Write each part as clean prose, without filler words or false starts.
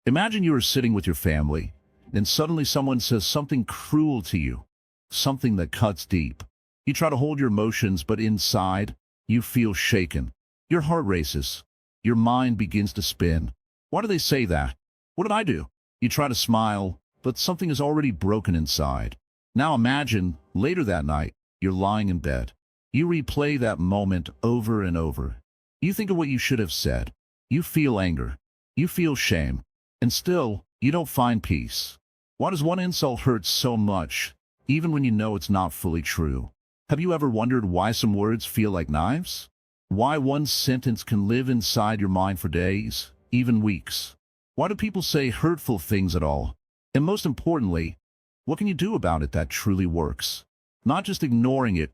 Imagine you are sitting with your family, and suddenly someone says something cruel to you, something that cuts deep. You try to hold your emotions, but inside, you feel shaken. Your heart races. Your mind begins to spin. Why do they say that? What did I do? You try to smile, but something is already broken inside. Now imagine, later that night, you're lying in bed. You replay that moment over and over. You think of what you should have said. You feel anger. You feel shame. And still, you don't find peace. Why does one insult hurt so much, even when you know it's not fully true? Have you ever wondered why some words feel like knives? Why one sentence can live inside your mind for days, even weeks? Why do people say hurtful things at all? And most importantly, what can you do about it that truly works? Not just ignoring it,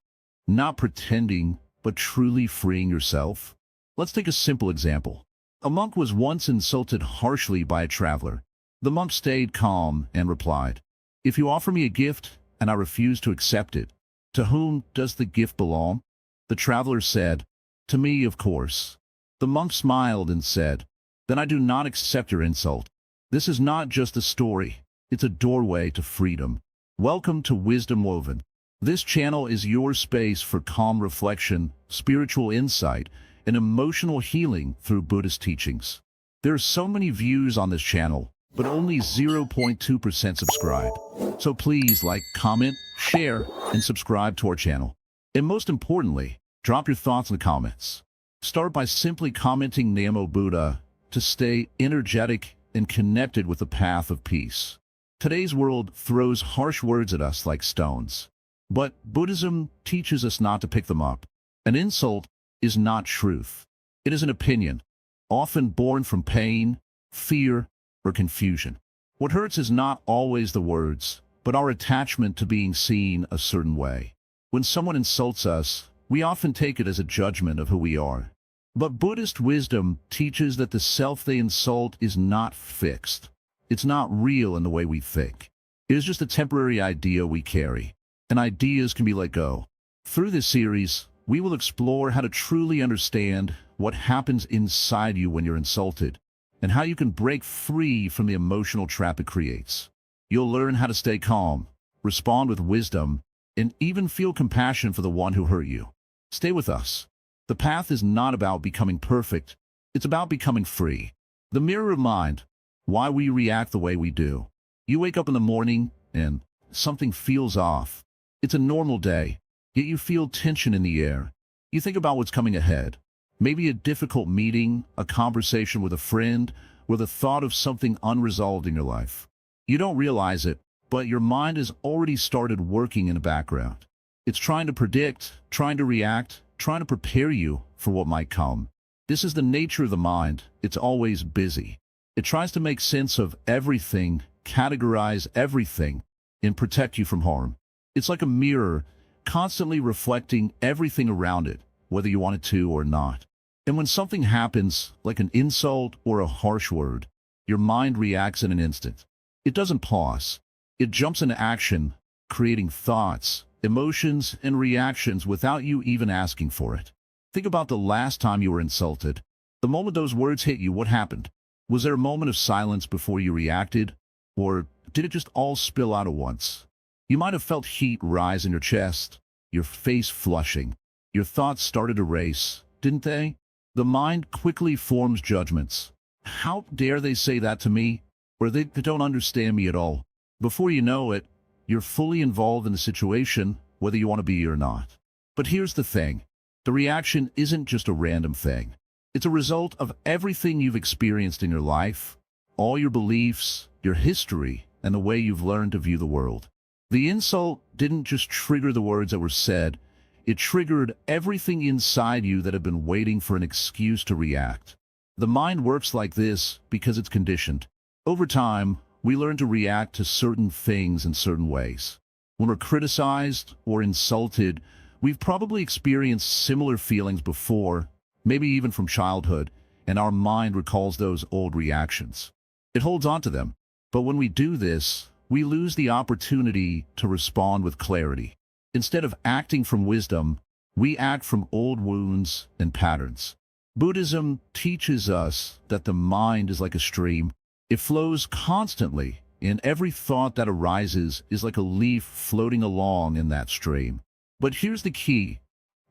not pretending, but truly freeing yourself? Let's take a simple example. A monk was once insulted harshly by a traveler. The monk stayed calm and replied, "If you offer me a gift and I refuse to accept it, to whom does the gift belong?" The traveler said, "To me, of course." The monk smiled and said, "Then I do not accept your insult. This is not just a story, it's a doorway to freedom." Welcome to Wisdom Woven. This channel is your space for calm reflection, spiritual insight, and emotional healing through Buddhist teachings. There are so many views on this channel, but only 0.2% subscribe. So please like, comment, share, and subscribe to our channel. And most importantly, drop your thoughts in the comments. Start by simply commenting Namo Buddha to stay energetic and connected with the path of peace. Today's world throws harsh words at us like stones. But Buddhism teaches us not to pick them up. An insult is not truth. It is an opinion, often born from pain, fear, or confusion. What hurts is not always the words, but our attachment to being seen a certain way. When someone insults us, we often take it as a judgment of who we are. But Buddhist wisdom teaches that the self they insult is not fixed. It's not real in the way we think. It is just a temporary idea we carry, and ideas can be let go. Through this series, we will explore how to truly understand what happens inside you when you're insulted, and how you can break free from the emotional trap it creates. You'll learn how to stay calm, respond with wisdom, and even feel compassion for the one who hurt you. Stay with us. The path is not about becoming perfect, it's about becoming free. The mirror of mind, why we react the way we do. You wake up in the morning and something feels off. It's a normal day, yet you feel tension in the air. You think about what's coming ahead. Maybe a difficult meeting, a conversation with a friend, or the thought of something unresolved in your life. You don't realize it, but your mind has already started working in the background. It's trying to predict, trying to react, trying to prepare you for what might come. This is the nature of the mind. It's always busy. It tries to make sense of everything, categorize everything, and protect you from harm. It's like a mirror, constantly reflecting everything around it, whether you want it to or not. And when something happens, like an insult or a harsh word, your mind reacts in an instant. It doesn't pause. It jumps into action, creating thoughts, emotions, and reactions without you even asking for it. Think about the last time you were insulted. The moment those words hit you, what happened? Was there a moment of silence before you reacted? Or did it just all spill out at once? You might have felt heat rise in your chest, your face flushing. Your thoughts started to race, didn't they? The mind quickly forms judgments. How dare they say that to me? Or they don't understand me at all. Before you know it, you're fully involved in the situation, whether you want to be or not. But here's the thing. The reaction isn't just a random thing. It's a result of everything you've experienced in your life, all your beliefs, your history, and the way you've learned to view the world. The insult didn't just trigger the words that were said, it triggered everything inside you that had been waiting for an excuse to react. The mind works like this because it's conditioned. Over time, we learn to react to certain things in certain ways. When we're criticized or insulted, we've probably experienced similar feelings before, maybe even from childhood, and our mind recalls those old reactions. It holds on to them. But when we do this, we lose the opportunity to respond with clarity. Instead of acting from wisdom, we act from old wounds and patterns. Buddhism teaches us that the mind is like a stream. It flows constantly, and every thought that arises is like a leaf floating along in that stream. But here's the key.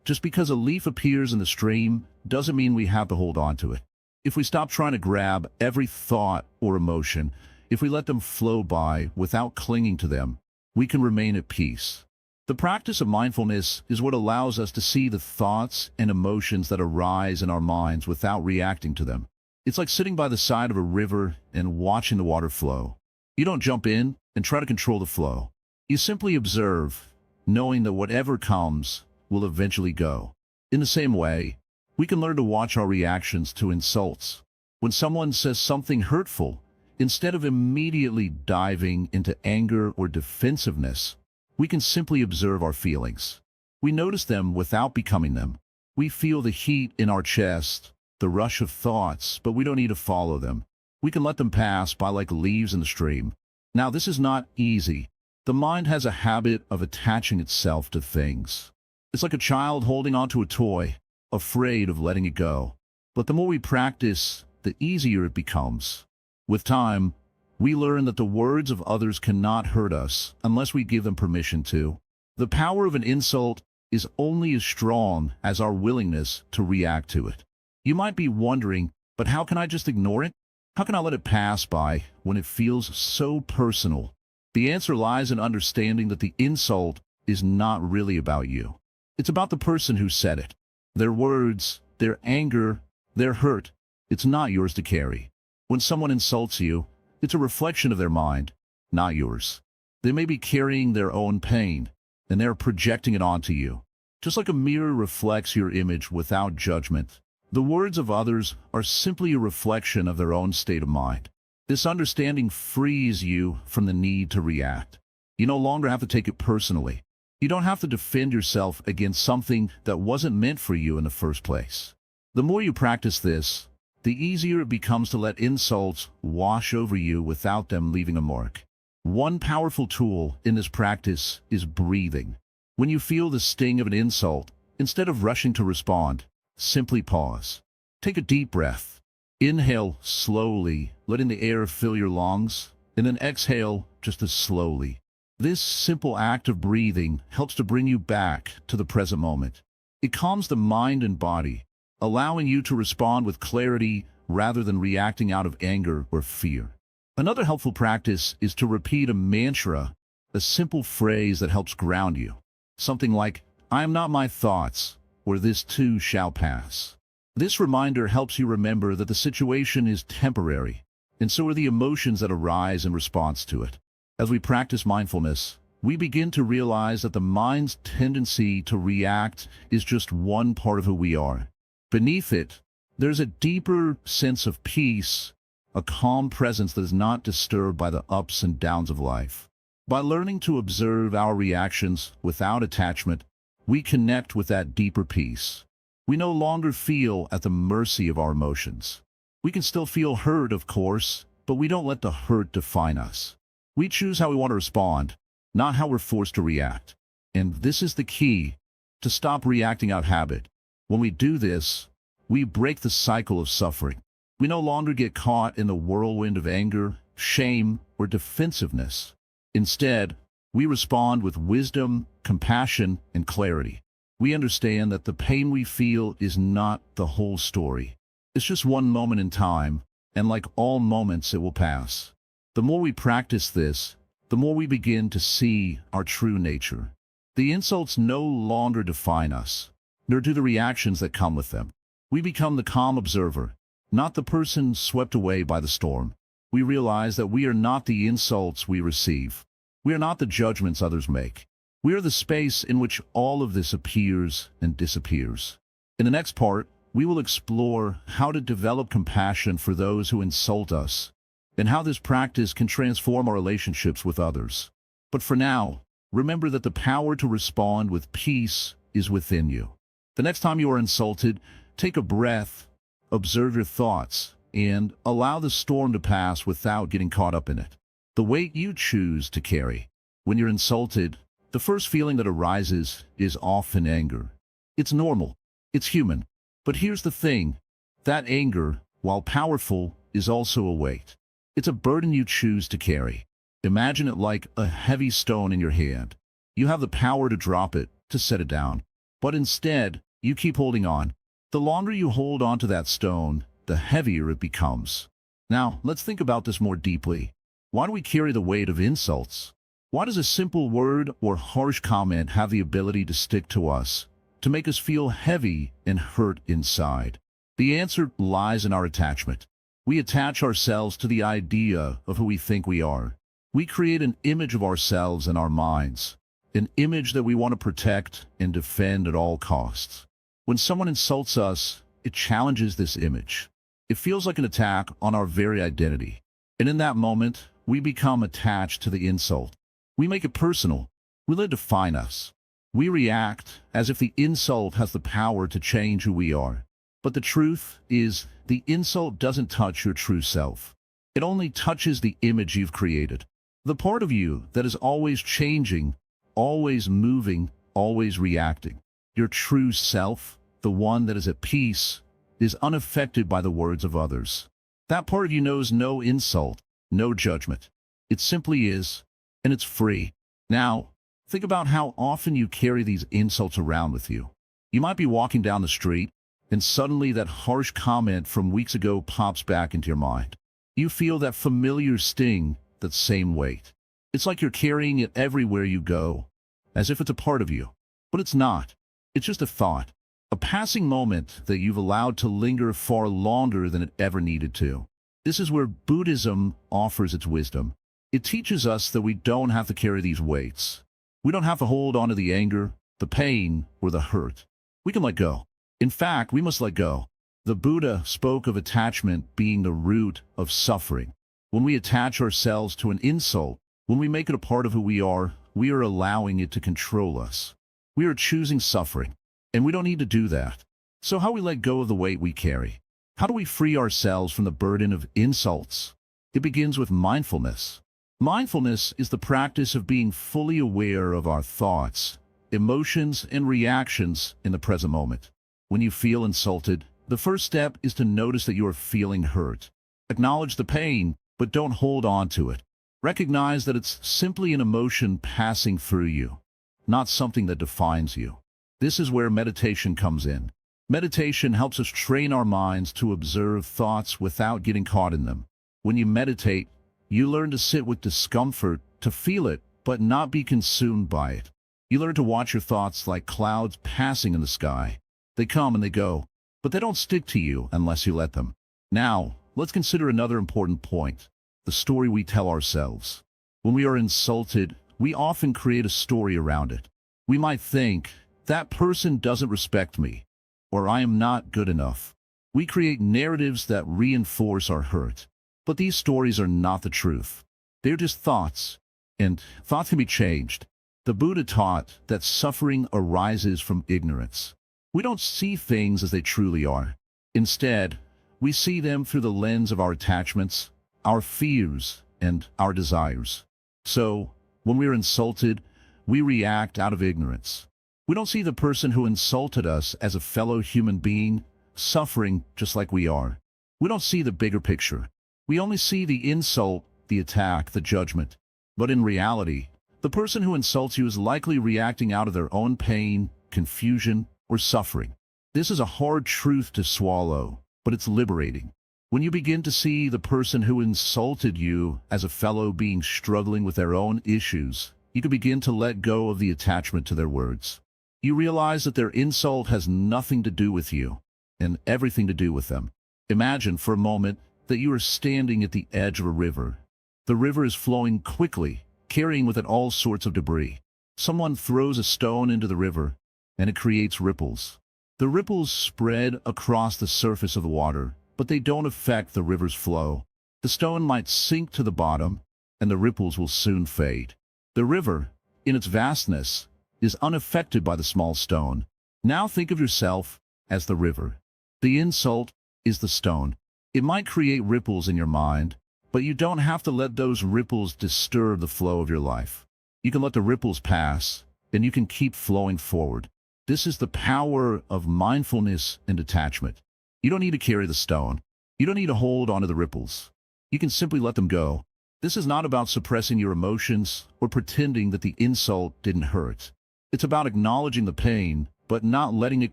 Just because a leaf appears in the stream doesn't mean we have to hold on to it. If we stop trying to grab every thought or emotion, if we let them flow by without clinging to them, we can remain at peace. The practice of mindfulness is what allows us to see the thoughts and emotions that arise in our minds without reacting to them. It's like sitting by the side of a river and watching the water flow. You don't jump in and try to control the flow. You simply observe, knowing that whatever comes will eventually go. In the same way, we can learn to watch our reactions to insults. When someone says something hurtful, instead of immediately diving into anger or defensiveness, we can simply observe our feelings. We notice them without becoming them. We feel the heat in our chest, the rush of thoughts, but we don't need to follow them. We can let them pass by like leaves in the stream. Now, this is not easy. The mind has a habit of attaching itself to things. It's like a child holding onto a toy, afraid of letting it go. But the more we practice, the easier it becomes. With time, we learn that the words of others cannot hurt us unless we give them permission to. The power of an insult is only as strong as our willingness to react to it. You might be wondering, but how can I just ignore it? How can I let it pass by when it feels so personal? The answer lies in understanding that the insult is not really about you. It's about the person who said it. Their words, their anger, their hurt, it's not yours to carry. When someone insults you, it's a reflection of their mind, not yours. They may be carrying their own pain, and they're projecting it onto you. Just like a mirror reflects your image without judgment, the words of others are simply a reflection of their own state of mind. This understanding frees you from the need to react. You no longer have to take it personally. You don't have to defend yourself against something that wasn't meant for you in the first place. The more you practice this, the easier it becomes to let insults wash over you without them leaving a mark. One powerful tool in this practice is breathing. When you feel the sting of an insult, instead of rushing to respond, simply pause. Take a deep breath. Inhale slowly, letting the air fill your lungs, and then exhale just as slowly. This simple act of breathing helps to bring you back to the present moment. It calms the mind and body, allowing you to respond with clarity rather than reacting out of anger or fear. Another helpful practice is to repeat a mantra, a simple phrase that helps ground you. Something like, "I am not my thoughts," or "this too shall pass." This reminder helps you remember that the situation is temporary, and so are the emotions that arise in response to it. As we practice mindfulness, we begin to realize that the mind's tendency to react is just one part of who we are. Beneath it, there's a deeper sense of peace, a calm presence that is not disturbed by the ups and downs of life. By learning to observe our reactions without attachment, we connect with that deeper peace. We no longer feel at the mercy of our emotions. We can still feel hurt, of course, but we don't let the hurt define us. We choose how we want to respond, not how we're forced to react. And this is the key, to stop reacting out of habit. When we do this, we break the cycle of suffering. We no longer get caught in the whirlwind of anger, shame, or defensiveness. Instead, we respond with wisdom, compassion, and clarity. We understand that the pain we feel is not the whole story. It's just one moment in time, and like all moments, it will pass. The more we practice this, the more we begin to see our true nature. The insults no longer define us, nor do the reactions that come with them. We become the calm observer, not the person swept away by the storm. We realize that we are not the insults we receive. We are not the judgments others make. We are the space in which all of this appears and disappears. In the next part, we will explore how to develop compassion for those who insult us, and how this practice can transform our relationships with others. But for now, remember that the power to respond with peace is within you. The next time you are insulted, take a breath, observe your thoughts, and allow the storm to pass without getting caught up in it. The weight you choose to carry. When you're insulted, the first feeling that arises is often anger. It's normal. It's human. But here's the thing. That anger, while powerful, is also a weight. It's a burden you choose to carry. Imagine it like a heavy stone in your hand. You have the power to drop it, to set it down. But instead, you keep holding on. The longer you hold on to that stone, the heavier it becomes. Now, let's think about this more deeply. Why do we carry the weight of insults? Why does a simple word or harsh comment have the ability to stick to us, to make us feel heavy and hurt inside? The answer lies in our attachment. We attach ourselves to the idea of who we think we are. We create an image of ourselves in our minds, an image that we want to protect and defend at all costs. When someone insults us, it challenges this image. It feels like an attack on our very identity. And in that moment, we become attached to the insult. We make it personal. We let it define us. We react as if the insult has the power to change who we are. But the truth is, the insult doesn't touch your true self. It only touches the image you've created. The part of you that is always changing, always moving, always reacting. Your true self, the one that is at peace, is unaffected by the words of others. That part of you knows no insult, no judgment. It simply is, and it's free. Now, think about how often you carry these insults around with you. You might be walking down the street, and suddenly that harsh comment from weeks ago pops back into your mind. You feel that familiar sting, that same weight. It's like you're carrying it everywhere you go, as if it's a part of you. But it's not. It's just a thought, a passing moment that you've allowed to linger far longer than it ever needed to. This is where Buddhism offers its wisdom. It teaches us that we don't have to carry these weights. We don't have to hold on to the anger, the pain, or the hurt. We can let go. In fact, we must let go. The Buddha spoke of attachment being the root of suffering. When we attach ourselves to an insult, when we make it a part of who we are allowing it to control us. We are choosing suffering, and we don't need to do that. So how do we let go of the weight we carry? How do we free ourselves from the burden of insults? It begins with mindfulness. Mindfulness is the practice of being fully aware of our thoughts, emotions, and reactions in the present moment. When you feel insulted, the first step is to notice that you are feeling hurt. Acknowledge the pain, but don't hold on to it. Recognize that it's simply an emotion passing through you, not something that defines you. This is where meditation comes in. Meditation helps us train our minds to observe thoughts without getting caught in them. When you meditate, you learn to sit with discomfort, to feel it, but not be consumed by it. You learn to watch your thoughts like clouds passing in the sky. They come and they go, but they don't stick to you unless you let them. Now, let's consider another important point, the story we tell ourselves. When we are insulted, we often create a story around it. We might think, that person doesn't respect me, or I am not good enough. We create narratives that reinforce our hurt. But these stories are not the truth. They're just thoughts, and thoughts can be changed. The Buddha taught that suffering arises from ignorance. We don't see things as they truly are. Instead, we see them through the lens of our attachments, our fears, and our desires. So, when we are insulted, we react out of ignorance. We don't see the person who insulted us as a fellow human being, suffering just like we are. We don't see the bigger picture. We only see the insult, the attack, the judgment. But in reality, the person who insults you is likely reacting out of their own pain, confusion, or suffering. This is a hard truth to swallow, but it's liberating. When you begin to see the person who insulted you as a fellow being struggling with their own issues, you can begin to let go of the attachment to their words. You realize that their insult has nothing to do with you, and everything to do with them. Imagine for a moment that you are standing at the edge of a river. The river is flowing quickly, carrying with it all sorts of debris. Someone throws a stone into the river, and it creates ripples. The ripples spread across the surface of the water, but they don't affect the river's flow. The stone might sink to the bottom, and the ripples will soon fade. The river, in its vastness, is unaffected by the small stone. Now think of yourself as the river. The insult is the stone. It might create ripples in your mind, but you don't have to let those ripples disturb the flow of your life. You can let the ripples pass, and you can keep flowing forward. This is the power of mindfulness and detachment. You don't need to carry the stone. You don't need to hold onto the ripples. You can simply let them go. This is not about suppressing your emotions or pretending that the insult didn't hurt. It's about acknowledging the pain, but not letting it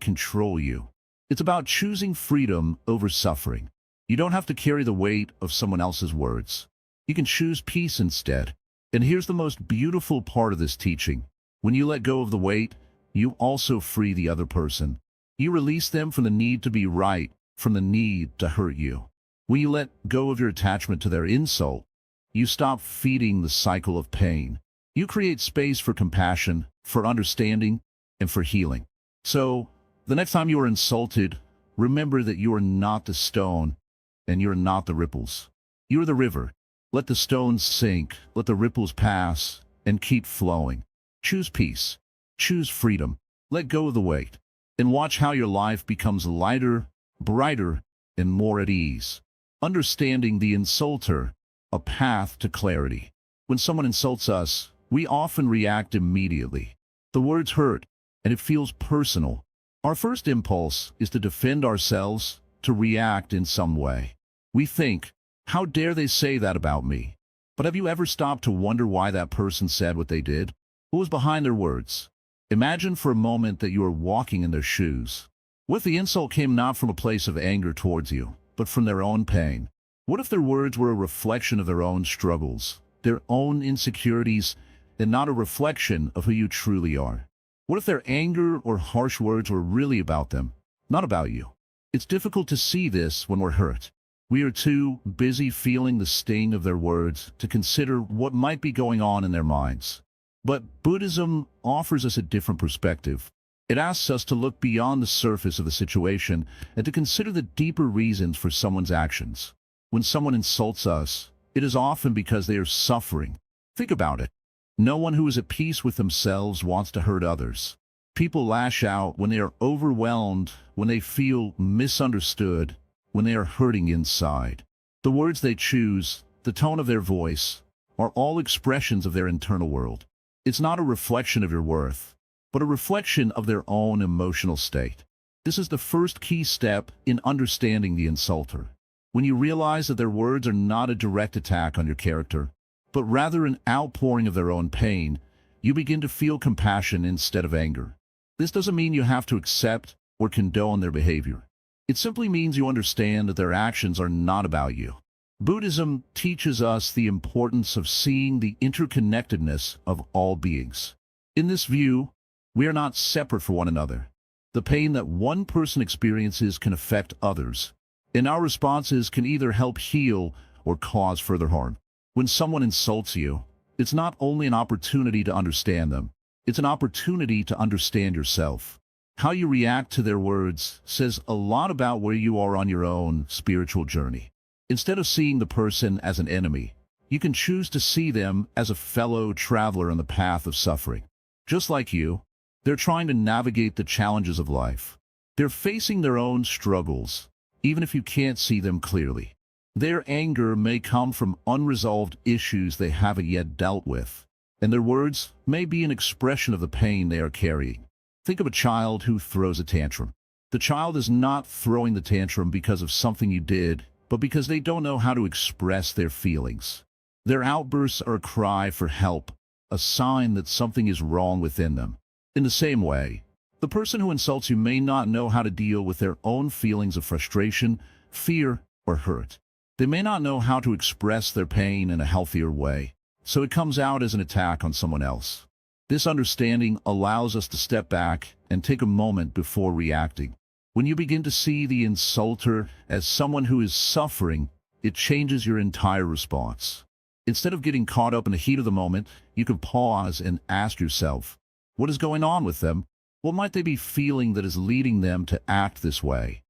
control you. It's about choosing freedom over suffering. You don't have to carry the weight of someone else's words. You can choose peace instead. And here's the most beautiful part of this teaching. When you let go of the weight, you also free the other person. You release them from the need to be right, from the need to hurt you. When you let go of your attachment to their insult, you stop feeding the cycle of pain. You create space for compassion, for understanding, and for healing. So, the next time you are insulted, remember that you are not the stone, and you are not the ripples. You are the river. Let the stones sink, let the ripples pass, and keep flowing. Choose peace. Choose freedom. Let go of the weight. And watch how your life becomes lighter, brighter, and more at ease. Understanding the insulter, a path to clarity. When someone insults us, we often react immediately. The words hurt, and it feels personal. Our first impulse is to defend ourselves, to react in some way. We think, how dare they say that about me? But have you ever stopped to wonder why that person said what they did? What was behind their words? Imagine for a moment that you are walking in their shoes. What if the insult came not from a place of anger towards you, but from their own pain? What if their words were a reflection of their own struggles, their own insecurities, and not a reflection of who you truly are? What if their anger or harsh words were really about them, not about you? It's difficult to see this when we're hurt. We are too busy feeling the sting of their words to consider what might be going on in their minds. But Buddhism offers us a different perspective. It asks us to look beyond the surface of the situation and to consider the deeper reasons for someone's actions. When someone insults us, it is often because they are suffering. Think about it. No one who is at peace with themselves wants to hurt others. People lash out when they are overwhelmed, when they feel misunderstood, when they are hurting inside. The words they choose, the tone of their voice, are all expressions of their internal world. It's not a reflection of your worth, but a reflection of their own emotional state. This is the first key step in understanding the insulter. When you realize that their words are not a direct attack on your character, but rather an outpouring of their own pain, you begin to feel compassion instead of anger. This doesn't mean you have to accept or condone their behavior. It simply means you understand that their actions are not about you. Buddhism teaches us the importance of seeing the interconnectedness of all beings. In this view, we are not separate from one another. The pain that one person experiences can affect others, and our responses can either help heal or cause further harm. When someone insults you, it's not only an opportunity to understand them, it's an opportunity to understand yourself. How you react to their words says a lot about where you are on your own spiritual journey. Instead of seeing the person as an enemy, you can choose to see them as a fellow traveler on the path of suffering. Just like you, they're trying to navigate the challenges of life. They're facing their own struggles, even if you can't see them clearly. Their anger may come from unresolved issues they haven't yet dealt with, and their words may be an expression of the pain they are carrying. Think of a child who throws a tantrum. The child is not throwing the tantrum because of something you did, but because they don't know how to express their feelings. Their outbursts are a cry for help, a sign that something is wrong within them. In the same way, the person who insults you may not know how to deal with their own feelings of frustration, fear, or hurt. They may not know how to express their pain in a healthier way, so it comes out as an attack on someone else. This understanding allows us to step back and take a moment before reacting. When you begin to see the insulter as someone who is suffering, it changes your entire response. Instead of getting caught up in the heat of the moment, you can pause and ask yourself, what is going on with them? What might they be feeling that is leading them to act this way?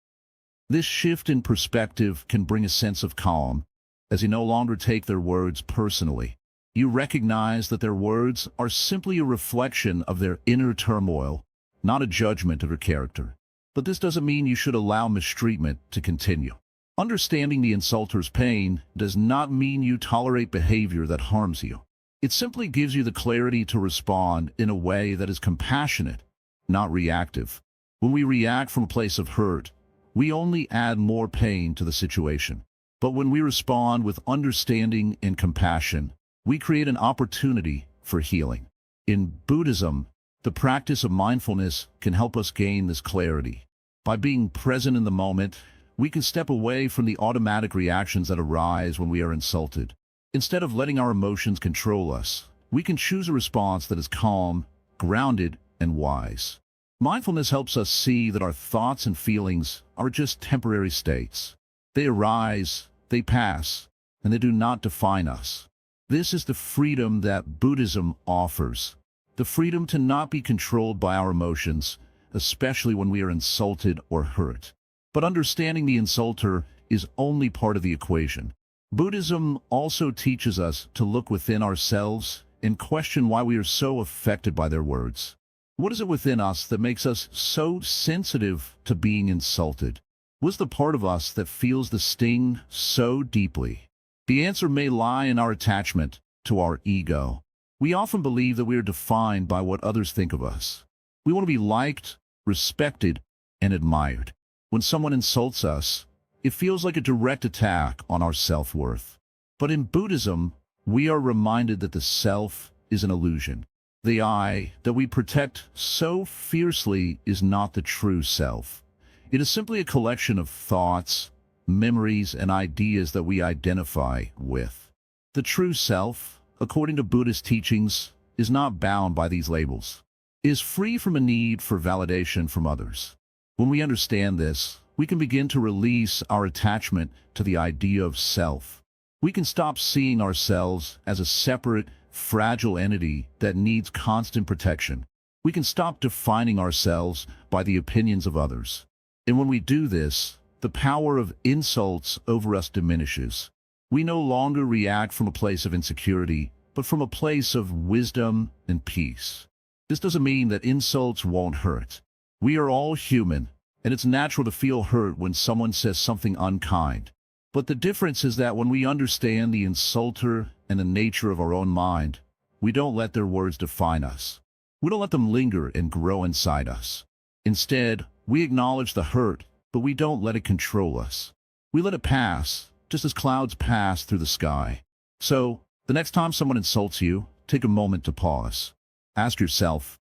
This shift in perspective can bring a sense of calm, as you no longer take their words personally. You recognize that their words are simply a reflection of their inner turmoil, not a judgment of your character. But this doesn't mean you should allow mistreatment to continue. Understanding the insulter's pain does not mean you tolerate behavior that harms you. It simply gives you the clarity to respond in a way that is compassionate, not reactive. When we react from a place of hurt, we only add more pain to the situation. But when we respond with understanding and compassion, we create an opportunity for healing. In Buddhism, the practice of mindfulness can help us gain this clarity. By being present in the moment, we can step away from the automatic reactions that arise when we are insulted. Instead of letting our emotions control us, we can choose a response that is calm, grounded, and wise. Mindfulness helps us see that our thoughts and feelings are just temporary states. They arise, they pass, and they do not define us. This is the freedom that Buddhism offers. The freedom to not be controlled by our emotions, especially when we are insulted or hurt. But understanding the insulter is only part of the equation. Buddhism also teaches us to look within ourselves and question why we are so affected by their words. What is it within us that makes us so sensitive to being insulted? What's the part of us that feels the sting so deeply? The answer may lie in our attachment to our ego. We often believe that we are defined by what others think of us. We want to be liked, respected, and admired. When someone insults us, it feels like a direct attack on our self-worth. But in Buddhism, we are reminded that the self is an illusion. The I that we protect so fiercely is not the true self. It is simply a collection of thoughts, memories, and ideas that we identify with. The true self, according to Buddhist teachings, is not bound by these labels. It is free from a need for validation from others. When we understand this, we can begin to release our attachment to the idea of self. We can stop seeing ourselves as a separate, fragile entity that needs constant protection. We can stop defining ourselves by the opinions of others. And when we do this, the power of insults over us diminishes. We no longer react from a place of insecurity, but from a place of wisdom and peace. This doesn't mean that insults won't hurt. We are all human, and it's natural to feel hurt when someone says something unkind. But the difference is that when we understand the insulter and the nature of our own mind, we don't let their words define us. We don't let them linger and grow inside us. Instead, we acknowledge the hurt, but we don't let it control us. We let it pass, just as clouds pass through the sky. So, the next time someone insults you, take a moment to pause. Ask yourself,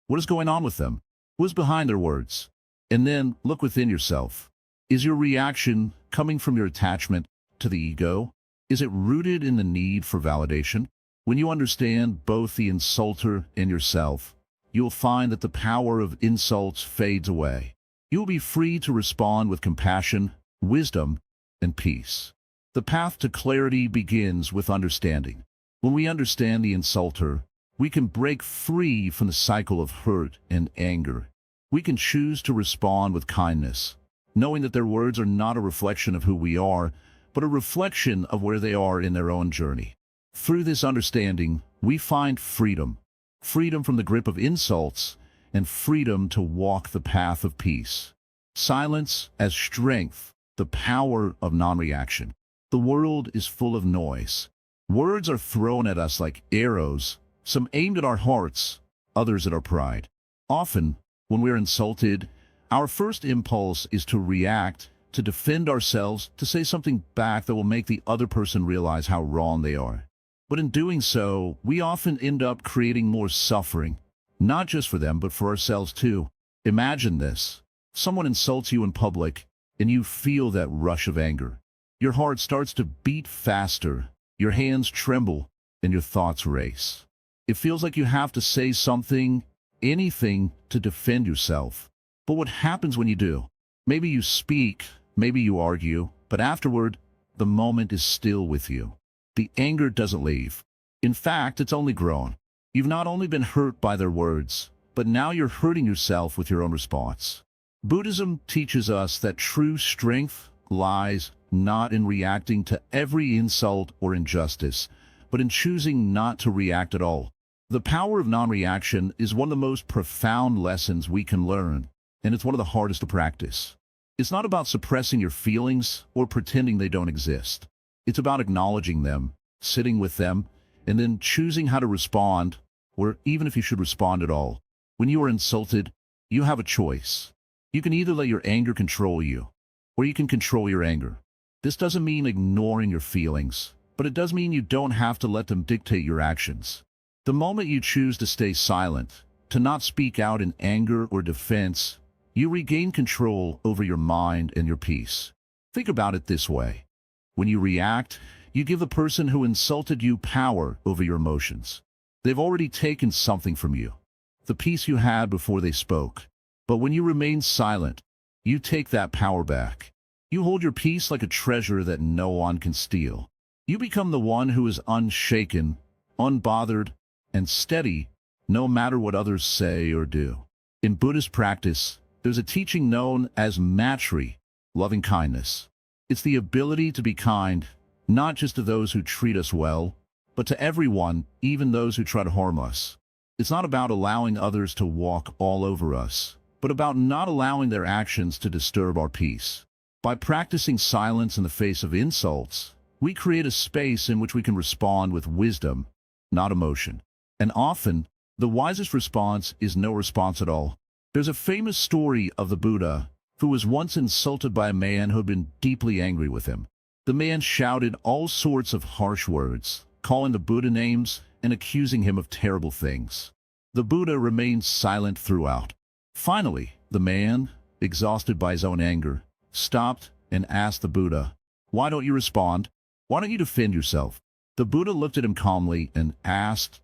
what is going on with them? What is behind their words? And then look within yourself. Is your reaction coming from your attachment to the ego? Is it rooted in the need for validation? When you understand both the insulter and yourself, you will find that the power of insults fades away. You will be free to respond with compassion, wisdom, and peace. The path to clarity begins with understanding. When we understand the insulter, we can break free from the cycle of hurt and anger. We can choose to respond with kindness, knowing that their words are not a reflection of who we are, but a reflection of where they are in their own journey. Through this understanding, we find freedom. Freedom from the grip of insults, and freedom to walk the path of peace. Silence as strength, the power of non-reaction. The world is full of noise. Words are thrown at us like arrows, some aimed at our hearts, others at our pride. Often, when we're insulted, our first impulse is to react, to defend ourselves, to say something back that will make the other person realize how wrong they are. But in doing so, we often end up creating more suffering, not just for them, but for ourselves too. Imagine this. Someone insults you in public, and you feel that rush of anger. Your heart starts to beat faster, your hands tremble, and your thoughts race. It feels like you have to say something, anything, to defend yourself. But what happens when you do? Maybe you speak, maybe you argue, but afterward, the moment is still with you. The anger doesn't leave. In fact, it's only grown. You've not only been hurt by their words, but now you're hurting yourself with your own response. Buddhism teaches us that true strength lies not in reacting to every insult or injustice, but in choosing not to react at all. The power of non-reaction is one of the most profound lessons we can learn, and it's one of the hardest to practice. It's not about suppressing your feelings or pretending they don't exist. It's about acknowledging them, sitting with them, and then choosing how to respond, or even if you should respond at all. When you are insulted, you have a choice. You can either let your anger control you, or you can control your anger. This doesn't mean ignoring your feelings, but it does mean you don't have to let them dictate your actions. The moment you choose to stay silent, to not speak out in anger or defense, you regain control over your mind and your peace. Think about it this way. When you react, you give the person who insulted you power over your emotions. They've already taken something from you, the peace you had before they spoke. But when you remain silent, you take that power back. You hold your peace like a treasure that no one can steal. You become the one who is unshaken, unbothered, and steady, no matter what others say or do. In Buddhist practice, there's a teaching known as Maitri, loving kindness. It's the ability to be kind, not just to those who treat us well, but to everyone, even those who try to harm us. It's not about allowing others to walk all over us, but about not allowing their actions to disturb our peace. By practicing silence in the face of insults, we create a space in which we can respond with wisdom, not emotion. And often, the wisest response is no response at all. There's a famous story of the Buddha, who was once insulted by a man who had been deeply angry with him. The man shouted all sorts of harsh words, calling the Buddha names and accusing him of terrible things. The Buddha remained silent throughout. Finally, the man, exhausted by his own anger, stopped and asked the Buddha, "Why don't you respond? Why don't you defend yourself?" The Buddha looked at him calmly and asked,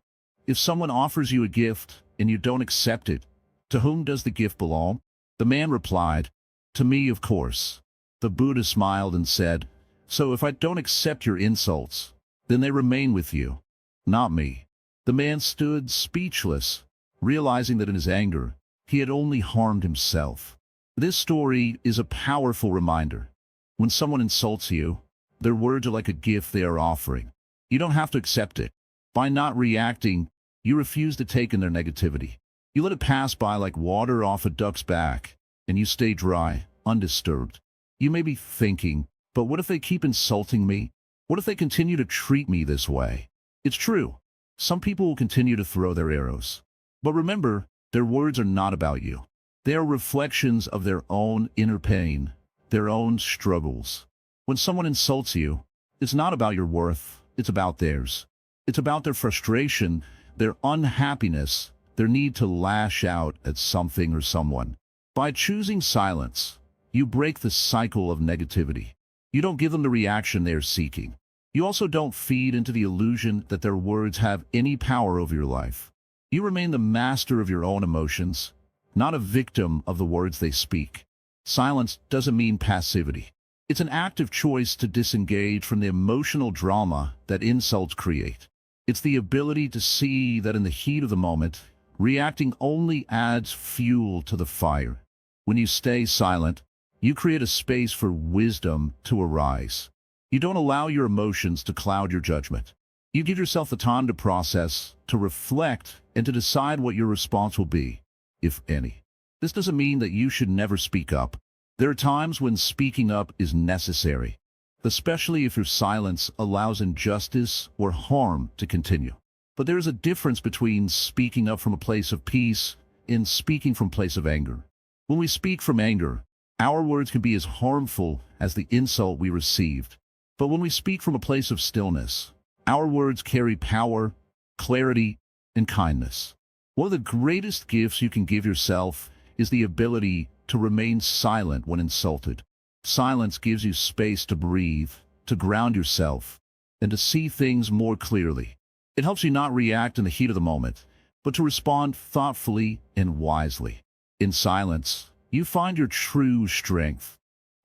"If someone offers you a gift and you don't accept it, to whom does the gift belong?" The man replied, "To me, of course." The Buddha smiled and said, "So if I don't accept your insults, then they remain with you, not me." The man stood speechless, realizing that in his anger, he had only harmed himself. This story is a powerful reminder. When someone insults you, their words are like a gift they are offering. You don't have to accept it. By not reacting, you refuse to take in their negativity. You let it pass by like water off a duck's back, and you stay dry, undisturbed. You may be thinking, but what if they keep insulting me? What if they continue to treat me this way? It's true. Some people will continue to throw their arrows. But remember, their words are not about you. They are reflections of their own inner pain, their own struggles. When someone insults you, it's not about your worth, it's about theirs. It's about their frustration, their unhappiness, their need to lash out at something or someone. By choosing silence, you break the cycle of negativity. You don't give them the reaction they are seeking. You also don't feed into the illusion that their words have any power over your life. You remain the master of your own emotions, not a victim of the words they speak. Silence doesn't mean passivity. It's an active choice to disengage from the emotional drama that insults create. It's the ability to see that in the heat of the moment, reacting only adds fuel to the fire. When you stay silent, you create a space for wisdom to arise. You don't allow your emotions to cloud your judgment. You give yourself the time to process, to reflect, and to decide what your response will be, if any. This doesn't mean that you should never speak up. There are times when speaking up is necessary, especially if your silence allows injustice or harm to continue. But there is a difference between speaking up from a place of peace and speaking from a place of anger. When we speak from anger, our words can be as harmful as the insult we received. But when we speak from a place of stillness, our words carry power, clarity, and kindness. One of the greatest gifts you can give yourself is the ability to remain silent when insulted. Silence gives you space to breathe, to ground yourself, and to see things more clearly. It helps you not react in the heat of the moment, but to respond thoughtfully and wisely. In silence, you find your true strength.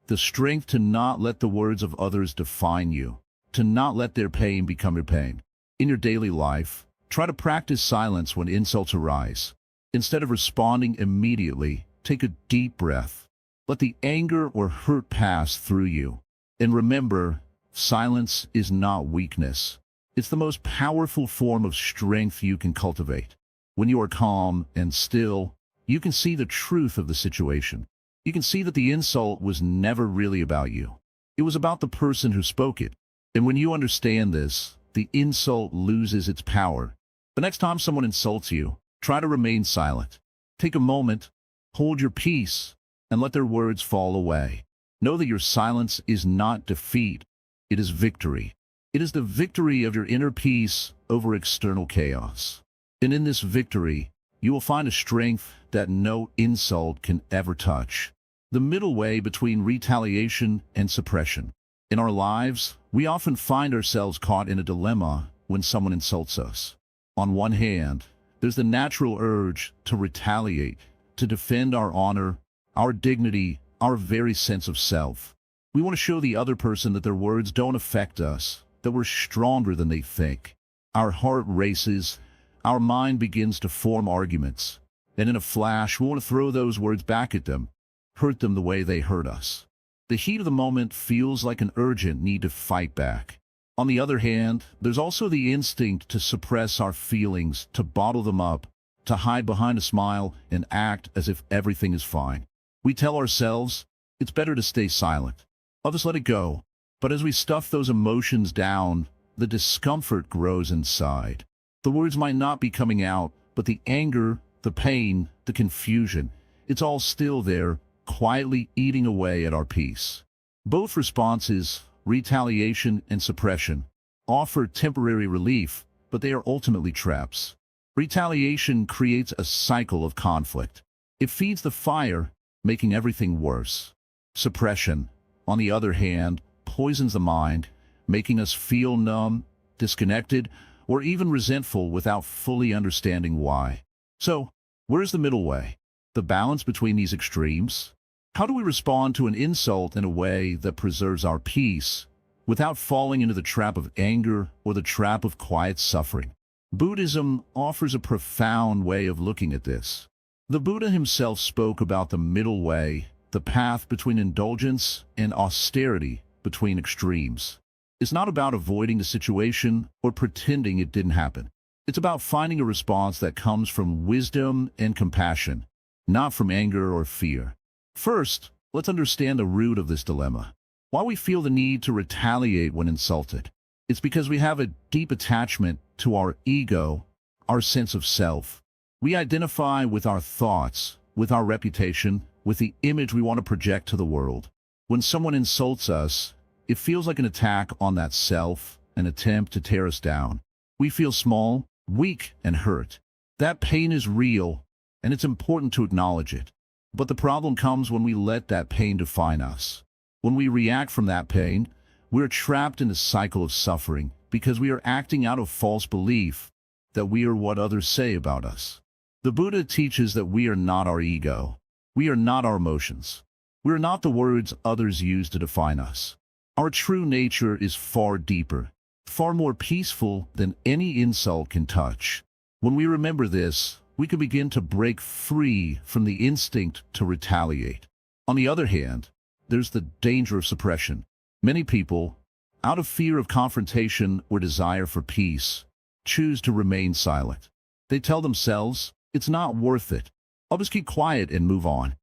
The strength to not let the words of others define you, to not let their pain become your pain. In your daily life, try to practice silence when insults arise. Instead of responding immediately, take a deep breath. Let the anger or hurt pass through you. And remember, silence is not weakness. It's the most powerful form of strength you can cultivate. When you are calm and still, you can see the truth of the situation. You can see that the insult was never really about you. It was about the person who spoke it. And when you understand this, the insult loses its power. The next time someone insults you, try to remain silent. Take a moment, hold your peace, and let their words fall away. know that your silence is not defeat. It is victory. It is the victory of your inner peace over external chaos. And in this victory, you will find a strength that no insult can ever touch. The middle way between retaliation and suppression. In our lives, we often find ourselves caught in a dilemma when someone insults us. On one hand, there's the natural urge to retaliate, to defend our honor, our dignity, our very sense of self. We want to show the other person that their words don't affect us, that we're stronger than they think. Our heart races, our mind begins to form arguments, and in a flash we want to throw those words back at them, hurt them the way they hurt us. The heat of the moment feels like an urgent need to fight back. On the other hand, there's also the instinct to suppress our feelings, to bottle them up, to hide behind a smile and act as if everything is fine. We tell ourselves, it's better to stay silent. I'll just let it go. But as we stuff those emotions down, the discomfort grows inside. The words might not be coming out, but the anger, the pain, the confusion, it's all still there, quietly eating away at our peace. Both responses, retaliation and suppression, offer temporary relief, but they are ultimately traps. Retaliation creates a cycle of conflict. It feeds the fire, making everything worse. Suppression, on the other hand, poisons the mind, making us feel numb, disconnected, or even resentful without fully understanding why. So, where's the middle way? The balance between these extremes? How do we respond to an insult in a way that preserves our peace, without falling into the trap of anger or the trap of quiet suffering? Buddhism offers a profound way of looking at this. The Buddha himself spoke about the middle way, the path between indulgence and austerity, between extremes. It's not about avoiding the situation or pretending it didn't happen. It's about finding a response that comes from wisdom and compassion, not from anger or fear. First, let's understand the root of this dilemma. Why we feel the need to retaliate when insulted. It's because we have a deep attachment to our ego, our sense of self. We identify with our thoughts, with our reputation, with the image we want to project to the world. When someone insults us, it feels like an attack on that self, an attempt to tear us down. We feel small, weak, and hurt. That pain is real, and it's important to acknowledge it. But the problem comes when we let that pain define us. When we react from that pain, we're trapped in a cycle of suffering because we are acting out of false belief that we are what others say about us. The Buddha teaches that we are not our ego. We are not our emotions. We are not the words others use to define us. Our true nature is far deeper, far more peaceful than any insult can touch. When we remember this, we can begin to break free from the instinct to retaliate. On the other hand, there's the danger of suppression. Many people, out of fear of confrontation or desire for peace, choose to remain silent. They tell themselves, it's not worth it. I'll just keep quiet and move on.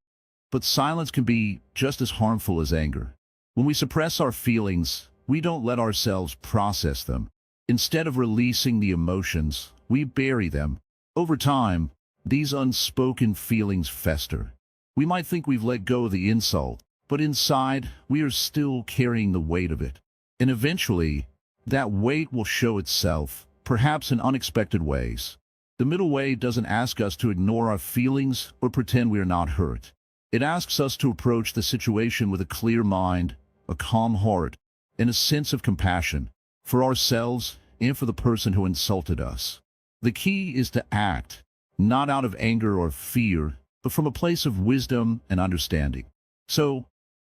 But silence can be just as harmful as anger. When we suppress our feelings, we don't let ourselves process them. Instead of releasing the emotions, we bury them. Over time, these unspoken feelings fester. We might think we've let go of the insult, but inside, we are still carrying the weight of it. And eventually, that weight will show itself, perhaps in unexpected ways. The middle way doesn't ask us to ignore our feelings or pretend we are not hurt. It asks us to approach the situation with a clear mind, a calm heart, and a sense of compassion for ourselves and for the person who insulted us. The key is to act, not out of anger or fear, but from a place of wisdom and understanding. So,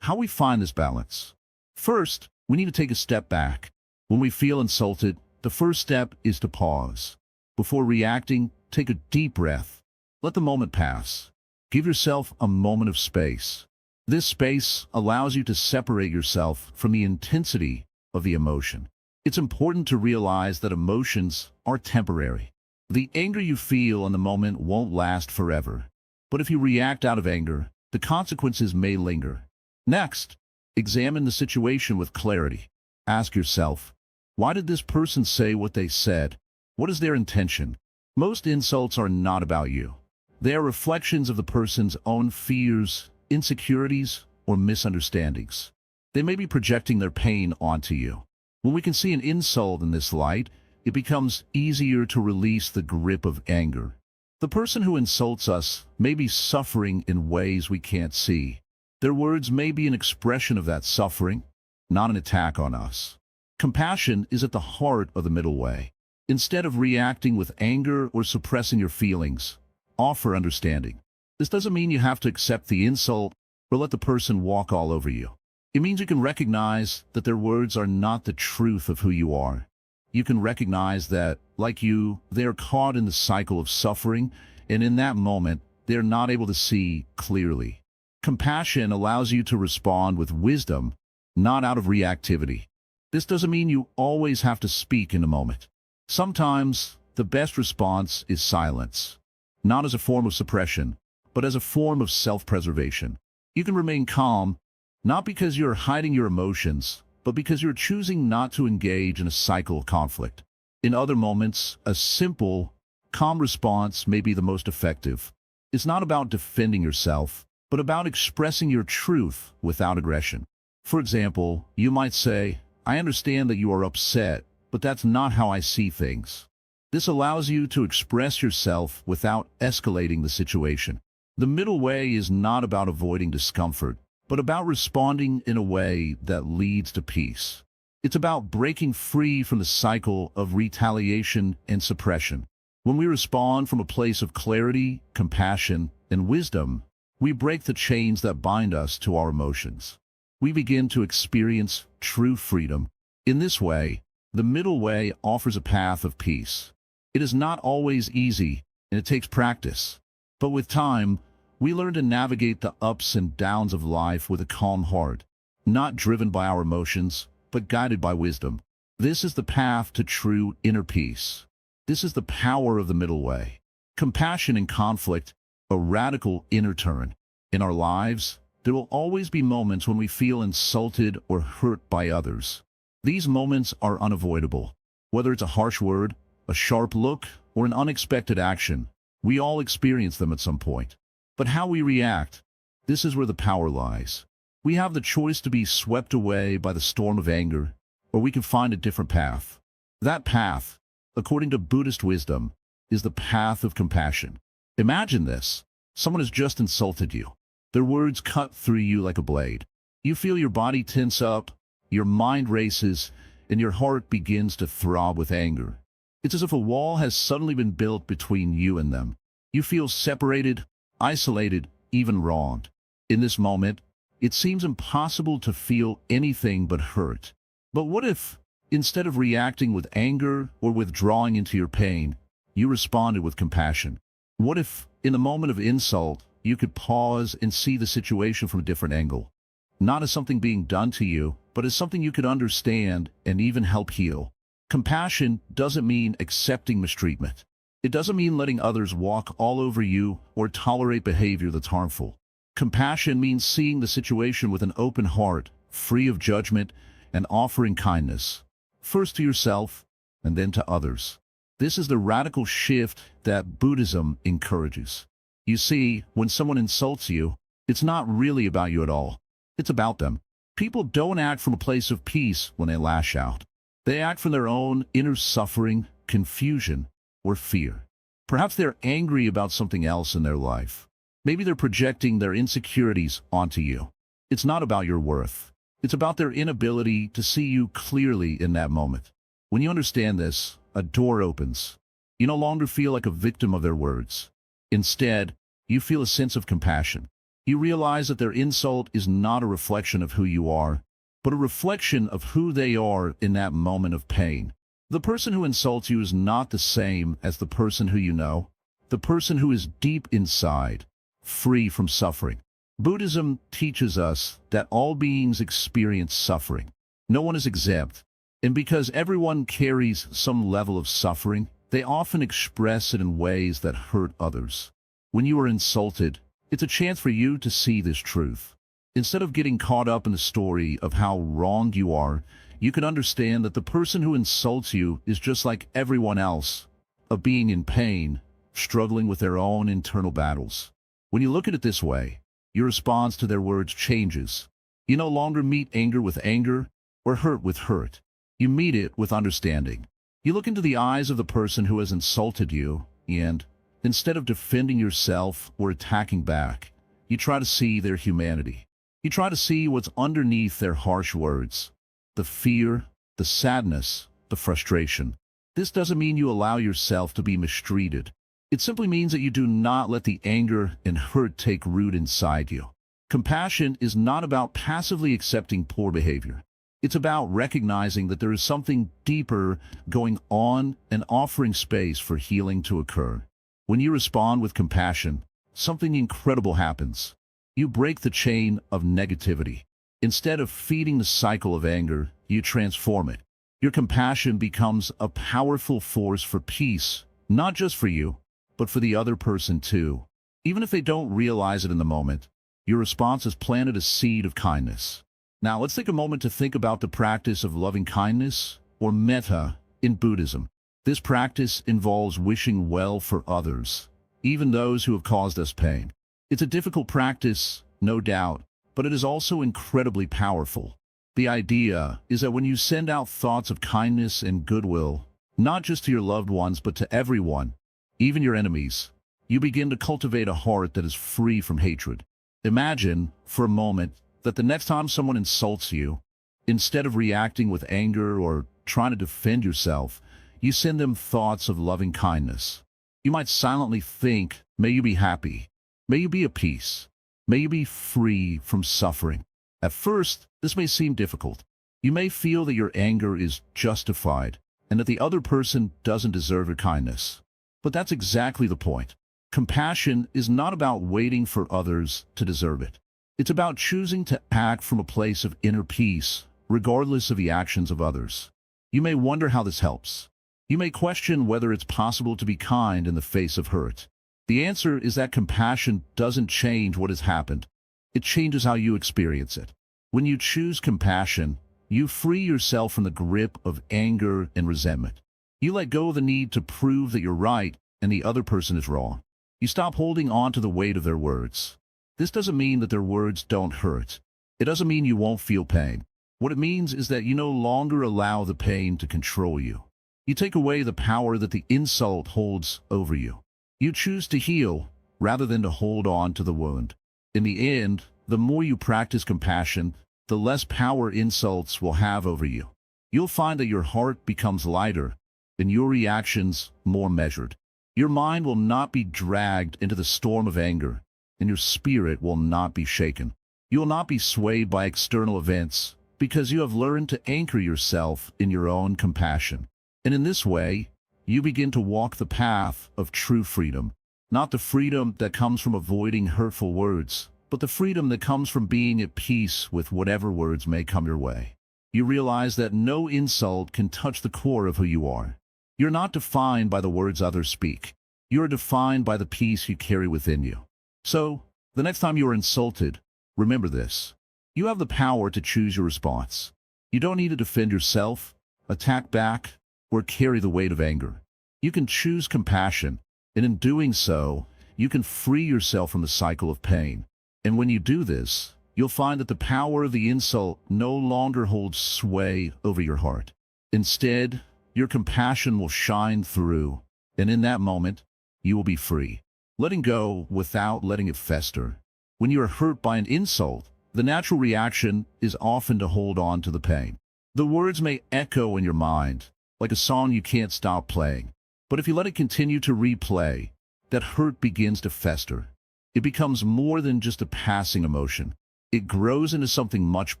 how we find this balance? First, we need to take a step back. When we feel insulted, the first step is to pause. Before reacting, take a deep breath. Let the moment pass. Give yourself a moment of space. This space allows you to separate yourself from the intensity of the emotion. It's important to realize that emotions are temporary. The anger you feel in the moment won't last forever. But if you react out of anger, the consequences may linger. Next, examine the situation with clarity. Ask yourself, why did this person say what they said? What is their intention? Most insults are not about you. They are reflections of the person's own fears, insecurities, or misunderstandings. They may be projecting their pain onto you. When we can see an insult in this light, it becomes easier to release the grip of anger. The person who insults us may be suffering in ways we can't see. Their words may be an expression of that suffering, not an attack on us. Compassion is at the heart of the middle way. Instead of reacting with anger or suppressing your feelings, offer understanding. This doesn't mean you have to accept the insult or let the person walk all over you. It means you can recognize that their words are not the truth of who you are. You can recognize that, like you, they are caught in the cycle of suffering, and in that moment, they are not able to see clearly. Compassion allows you to respond with wisdom, not out of reactivity. This doesn't mean you always have to speak in a moment. Sometimes, the best response is silence, not as a form of suppression, but as a form of self-preservation. You can remain calm, not because you're hiding your emotions, but because you're choosing not to engage in a cycle of conflict. In other moments, a simple, calm response may be the most effective. It's not about defending yourself, but about expressing your truth without aggression. For example, you might say, "I understand that you are upset, but that's not how I see things." This allows you to express yourself without escalating the situation. The middle way is not about avoiding discomfort, but about responding in a way that leads to peace. It's about breaking free from the cycle of retaliation and suppression. When we respond from a place of clarity, compassion, and wisdom, we break the chains that bind us to our emotions. We begin to experience true freedom. In this way, the middle way offers a path of peace. It is not always easy, and it takes practice. But with time, we learn to navigate the ups and downs of life with a calm heart, not driven by our emotions, but guided by wisdom. This is the path to true inner peace. This is the power of the middle way. Compassion in conflict, a radical inner turn. In our lives, there will always be moments when we feel insulted or hurt by others. These moments are unavoidable. Whether it's a harsh word, a sharp look, or an unexpected action, we all experience them at some point. But how we react, this is where the power lies. We have the choice to be swept away by the storm of anger, or we can find a different path. That path, according to Buddhist wisdom, is the path of compassion. Imagine this. Someone has just insulted you. Their words cut through you like a blade. You feel your body tense up, your mind races, and your heart begins to throb with anger. It's as if a wall has suddenly been built between you and them. You feel separated, isolated, even wronged. In this moment, it seems impossible to feel anything but hurt. But what if, instead of reacting with anger or withdrawing into your pain, you responded with compassion? What if, in the moment of insult, you could pause and see the situation from a different angle? Not as something being done to you, but as something you could understand and even help heal. Compassion doesn't mean accepting mistreatment. It doesn't mean letting others walk all over you or tolerate behavior that's harmful. Compassion means seeing the situation with an open heart, free of judgment, and offering kindness, first to yourself and then to others. This is the radical shift that Buddhism encourages. You see, when someone insults you, it's not really about you at all. It's about them. People don't act from a place of peace when they lash out. They act from their own inner suffering, confusion, or fear. Perhaps they're angry about something else in their life. Maybe they're projecting their insecurities onto you. It's not about your worth. It's about their inability to see you clearly in that moment. When you understand this, a door opens. You no longer feel like a victim of their words. Instead, you feel a sense of compassion. You realize that their insult is not a reflection of who you are, but a reflection of who they are in that moment of pain. The person who insults you is not the same as the person who you know, the person who is deep inside, free from suffering. Buddhism teaches us that all beings experience suffering. No one is exempt. And because everyone carries some level of suffering, they often express it in ways that hurt others. When you are insulted, it's a chance for you to see this truth. Instead of getting caught up in the story of how wrong you are, you can understand that the person who insults you is just like everyone else, a being in pain, struggling with their own internal battles. When you look at it this way, Your response to their words changes. You no longer meet anger with anger or hurt with hurt. You meet it with understanding. You look into the eyes of the person who has insulted you, and instead of defending yourself or attacking back, you try to see their humanity. You try to see what's underneath their harsh words. The fear, the sadness, the frustration. This doesn't mean you allow yourself to be mistreated. It simply means that you do not let the anger and hurt take root inside you. Compassion is not about passively accepting poor behavior. It's about recognizing that there is something deeper going on and offering space for healing to occur. When you respond with compassion, something incredible happens. You break the chain of negativity. Instead of feeding the cycle of anger, you transform it. Your compassion becomes a powerful force for peace, not just for you, but for the other person too. Even if they don't realize it in the moment, your response has planted a seed of kindness. Now let's take a moment to think about the practice of loving kindness, or metta, in Buddhism. This practice involves wishing well for others, even those who have caused us pain. It's a difficult practice, no doubt, but it is also incredibly powerful. The idea is that when you send out thoughts of kindness and goodwill, not just to your loved ones but to everyone, even your enemies, you begin to cultivate a heart that is free from hatred. Imagine, for a moment, that the next time someone insults you, instead of reacting with anger or trying to defend yourself, you send them thoughts of loving kindness. You might silently think, "May you be happy. May you be at peace. May you be free from suffering." At first, this may seem difficult. You may feel that your anger is justified and that the other person doesn't deserve your kindness. But that's exactly the point. Compassion is not about waiting for others to deserve it. It's about choosing to act from a place of inner peace, regardless of the actions of others. You may wonder how this helps. You may question whether it's possible to be kind in the face of hurt. The answer is that compassion doesn't change what has happened. It changes how you experience it. When you choose compassion, you free yourself from the grip of anger and resentment. You let go of the need to prove that you're right and the other person is wrong. You stop holding on to the weight of their words. This doesn't mean that their words don't hurt. It doesn't mean you won't feel pain. What it means is that you no longer allow the pain to control you. You take away the power that the insult holds over you. You choose to heal rather than to hold on to the wound. In the end, the more you practice compassion, the less power insults will have over you. You'll find that your heart becomes lighter and your reactions more measured. Your mind will not be dragged into the storm of anger, and your spirit will not be shaken. You will not be swayed by external events because you have learned to anchor yourself in your own compassion. And in this way, you begin to walk the path of true freedom, not the freedom that comes from avoiding hurtful words, but the freedom that comes from being at peace with whatever words may come your way. You realize that no insult can touch the core of who you are. You're not defined by the words others speak. You're defined by the peace you carry within you. So, the next time you are insulted, remember this. You have the power to choose your response. You don't need to defend yourself, attack back, or carry the weight of anger. You can choose compassion, and in doing so, you can free yourself from the cycle of pain. And when you do this, you'll find that the power of the insult no longer holds sway over your heart. Instead, your compassion will shine through, and in that moment, you will be free. Letting go without letting it fester. When you are hurt by an insult, the natural reaction is often to hold on to the pain. The words may echo in your mind, like a song you can't stop playing. But if you let it continue to replay, that hurt begins to fester. It becomes more than just a passing emotion. It grows into something much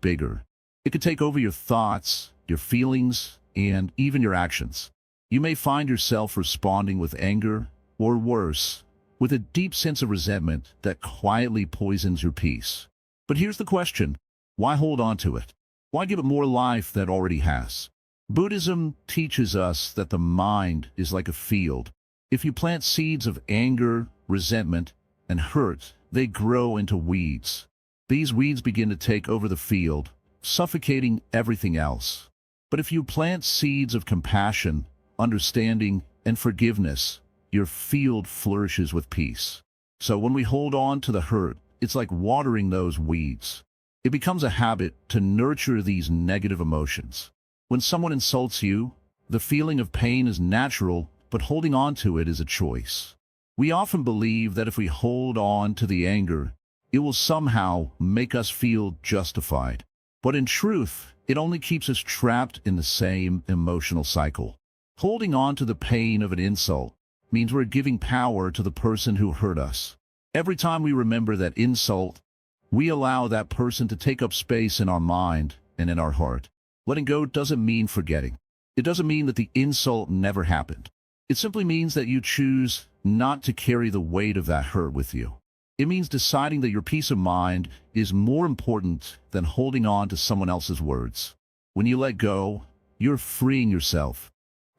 bigger. It could take over your thoughts, your feelings, and even your actions. You may find yourself responding with anger, or worse, with a deep sense of resentment that quietly poisons your peace. But here's the question: why hold on to it? Why give it more life than it already has? Buddhism teaches us that the mind is like a field. If you plant seeds of anger, resentment, and hurt, they grow into weeds. These weeds begin to take over the field, suffocating everything else. But if you plant seeds of compassion, understanding, and forgiveness, your field flourishes with peace. So when we hold on to the hurt, it's like watering those weeds. It becomes a habit to nurture these negative emotions. When someone insults you, the feeling of pain is natural, but holding on to it is a choice. We often believe that if we hold on to the anger, it will somehow make us feel justified. But in truth, it only keeps us trapped in the same emotional cycle. Holding on to the pain of an insult means we're giving power to the person who hurt us. Every time we remember that insult, we allow that person to take up space in our mind and in our heart. Letting go doesn't mean forgetting. It doesn't mean that the insult never happened. It simply means that you choose not to carry the weight of that hurt with you. It means deciding that your peace of mind is more important than holding on to someone else's words. When you let go, you're freeing yourself,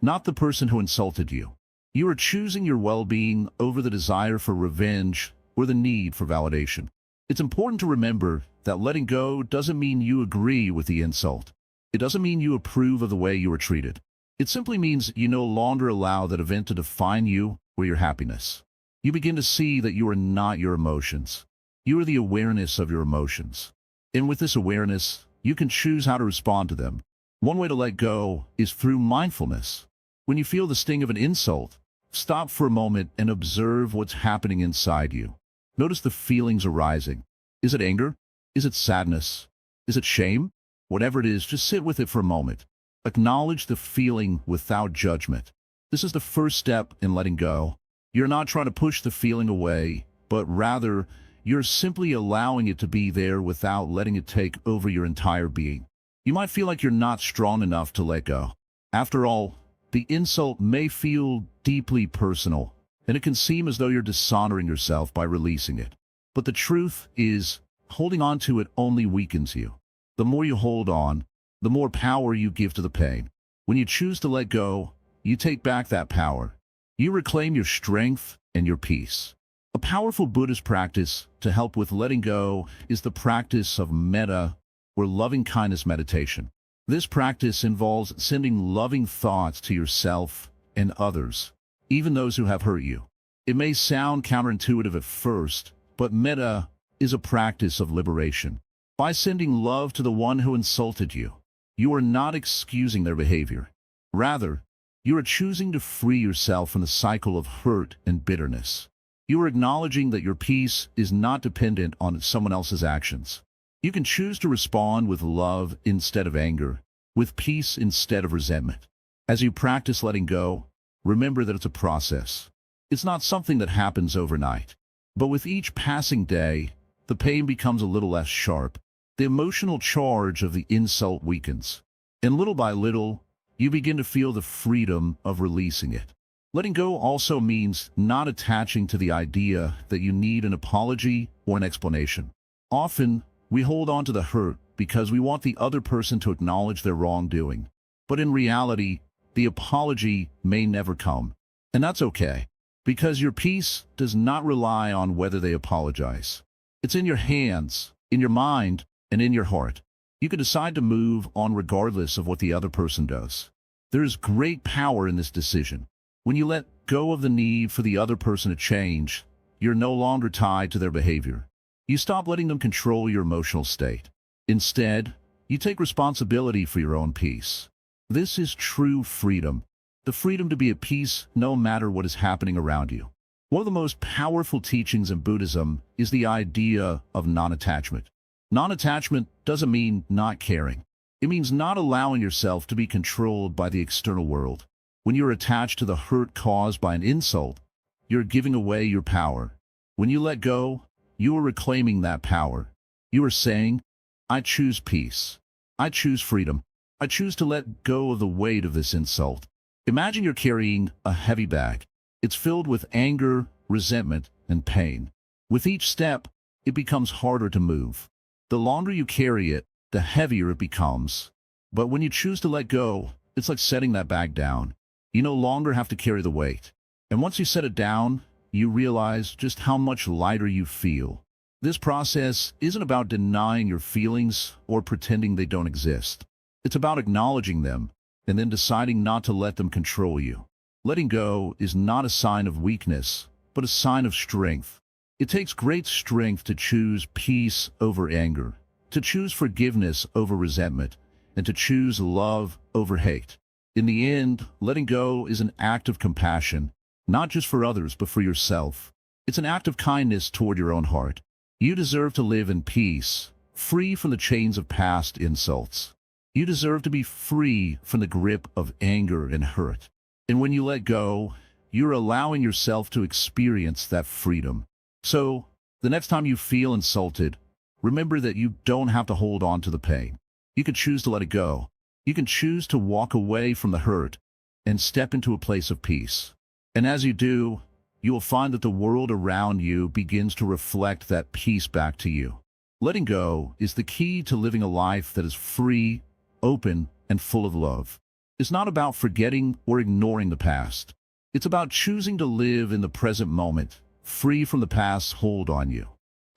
not the person who insulted you. You are choosing your well-being over the desire for revenge or the need for validation. It's important to remember that letting go doesn't mean you agree with the insult. It doesn't mean you approve of the way you were treated. It simply means you no longer allow that event to define you or your happiness. You begin to see that you are not your emotions. You are the awareness of your emotions. And with this awareness, you can choose how to respond to them. One way to let go is through mindfulness. When you feel the sting of an insult, stop for a moment and observe what's happening inside you. Notice the feelings arising. Is it anger? Is it sadness? Is it shame? Whatever it is, just sit with it for a moment. Acknowledge the feeling without judgment. This is the first step in letting go. You're not trying to push the feeling away, but rather, you're simply allowing it to be there without letting it take over your entire being. You might feel like you're not strong enough to let go. After all, the insult may feel deeply personal, and it can seem as though you're dishonoring yourself by releasing it. But the truth is, holding on to it only weakens you. The more you hold on, the more power you give to the pain. When you choose to let go, you take back that power. You reclaim your strength and your peace. A powerful Buddhist practice to help with letting go is the practice of metta, or loving-kindness meditation. This practice involves sending loving thoughts to yourself and others, even those who have hurt you. It may sound counterintuitive at first, but metta is a practice of liberation. By sending love to the one who insulted you, you are not excusing their behavior. Rather, you are choosing to free yourself from the cycle of hurt and bitterness. You are acknowledging that your peace is not dependent on someone else's actions. You can choose to respond with love instead of anger, with peace instead of resentment. As you practice letting go, remember that it's a process. It's not something that happens overnight. But with each passing day, the pain becomes a little less sharp. The emotional charge of the insult weakens. And little by little, you begin to feel the freedom of releasing it. Letting go also means not attaching to the idea that you need an apology or an explanation. Often, we hold on to the hurt because we want the other person to acknowledge their wrongdoing. But in reality, the apology may never come. And that's okay, because your peace does not rely on whether they apologize. It's in your hands, in your mind, and in your heart. You can decide to move on regardless of what the other person does. There is great power in this decision. When you let go of the need for the other person to change, you're no longer tied to their behavior. You stop letting them control your emotional state. Instead, you take responsibility for your own peace. This is true freedom, the freedom to be at peace no matter what is happening around you. One of the most powerful teachings in Buddhism is the idea of non-attachment. Non-attachment doesn't mean not caring. It means not allowing yourself to be controlled by the external world. When you're attached to the hurt caused by an insult, you're giving away your power. When you let go, you are reclaiming that power. You are saying, I choose peace. I choose freedom. I choose to let go of the weight of this insult. Imagine you're carrying a heavy bag. It's filled with anger, resentment, and pain. With each step, it becomes harder to move. The longer you carry it, the heavier it becomes. But when you choose to let go, it's like setting that bag down. You no longer have to carry the weight. And once you set it down, you realize just how much lighter you feel. This process isn't about denying your feelings or pretending they don't exist. It's about acknowledging them and then deciding not to let them control you. Letting go is not a sign of weakness, but a sign of strength. It takes great strength to choose peace over anger, to choose forgiveness over resentment, and to choose love over hate. In the end, letting go is an act of compassion, not just for others, but for yourself. It's an act of kindness toward your own heart. You deserve to live in peace, free from the chains of past insults. You deserve to be free from the grip of anger and hurt. And when you let go, you're allowing yourself to experience that freedom. So, the next time you feel insulted, remember that you don't have to hold on to the pain. You can choose to let it go. You can choose to walk away from the hurt and step into a place of peace. And as you do, you will find that the world around you begins to reflect that peace back to you. Letting go is the key to living a life that is free, open, and full of love. It's not about forgetting or ignoring the past. It's about choosing to live in the present moment, free from the past's hold on you.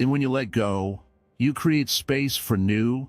And when you let go, you create space for new,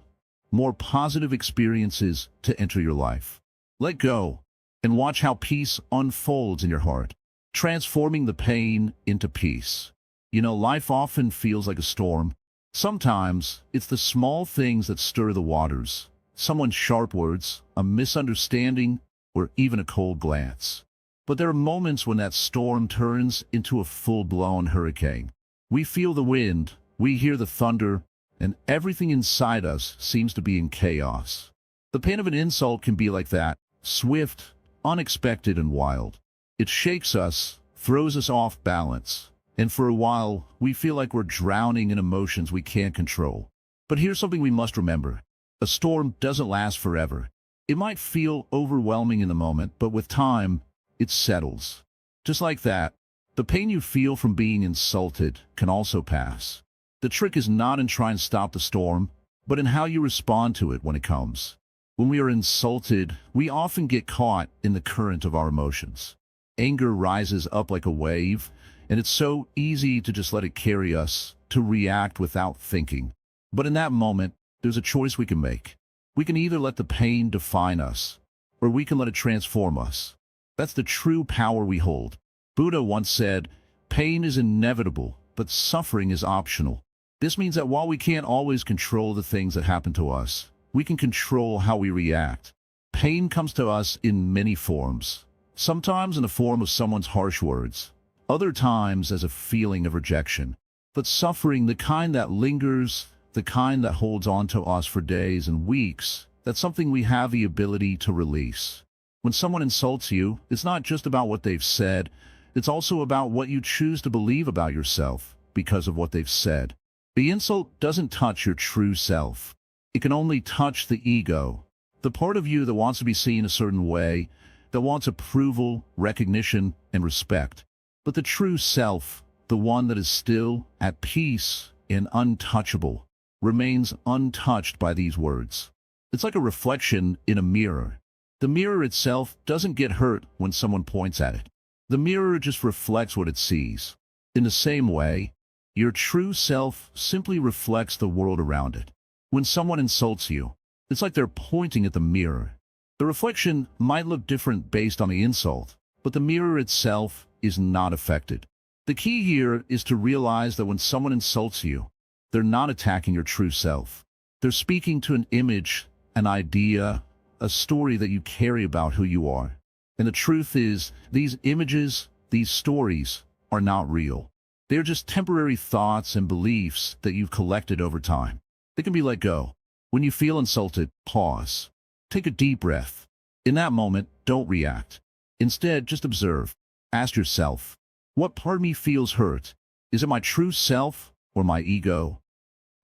more positive experiences to enter your life. Let go and watch how peace unfolds in your heart, transforming the pain into peace. You know, life often feels like a storm. Sometimes it's the small things that stir the waters. Someone's sharp words, a misunderstanding, or even a cold glance. But there are moments when that storm turns into a full-blown hurricane. We feel the wind, we hear the thunder, and everything inside us seems to be in chaos. The pain of an insult can be like that, swift, unexpected, and wild. It shakes us, throws us off balance, and for a while, we feel like we're drowning in emotions we can't control. But here's something we must remember. A storm doesn't last forever. It might feel overwhelming in the moment, but with time, it settles. Just like that, the pain you feel from being insulted can also pass. The trick is not in trying to stop the storm, but in how you respond to it when it comes. When we are insulted, we often get caught in the current of our emotions. Anger rises up like a wave, and it's so easy to just let it carry us, to react without thinking. But in that moment, there's a choice we can make. We can either let the pain define us, or we can let it transform us. That's the true power we hold. Buddha once said, "Pain is inevitable, but suffering is optional." This means that while we can't always control the things that happen to us, we can control how we react. Pain comes to us in many forms, sometimes in the form of someone's harsh words, other times as a feeling of rejection. But suffering, the kind that lingers, the kind that holds on to us for days and weeks, that's something we have the ability to release. When someone insults you, it's not just about what they've said, it's also about what you choose to believe about yourself because of what they've said. The insult doesn't touch your true self. It can only touch the ego, the part of you that wants to be seen a certain way, that wants approval, recognition, and respect. But the true self, the one that is still, at peace, and untouchable, remains untouched by these words. It's like a reflection in a mirror. The mirror itself doesn't get hurt when someone points at it. The mirror just reflects what it sees. In the same way, your true self simply reflects the world around it. When someone insults you, it's like they're pointing at the mirror. The reflection might look different based on the insult, but the mirror itself is not affected. The key here is to realize that when someone insults you, they're not attacking your true self. They're speaking to an image, an idea, a story that you carry about who you are. And the truth is, these images, these stories, are not real. They're just temporary thoughts and beliefs that you've collected over time. They can be let go. When you feel insulted, pause. Take a deep breath. In that moment, don't react. Instead, just observe. Ask yourself, what part of me feels hurt? Is it my true self or my ego?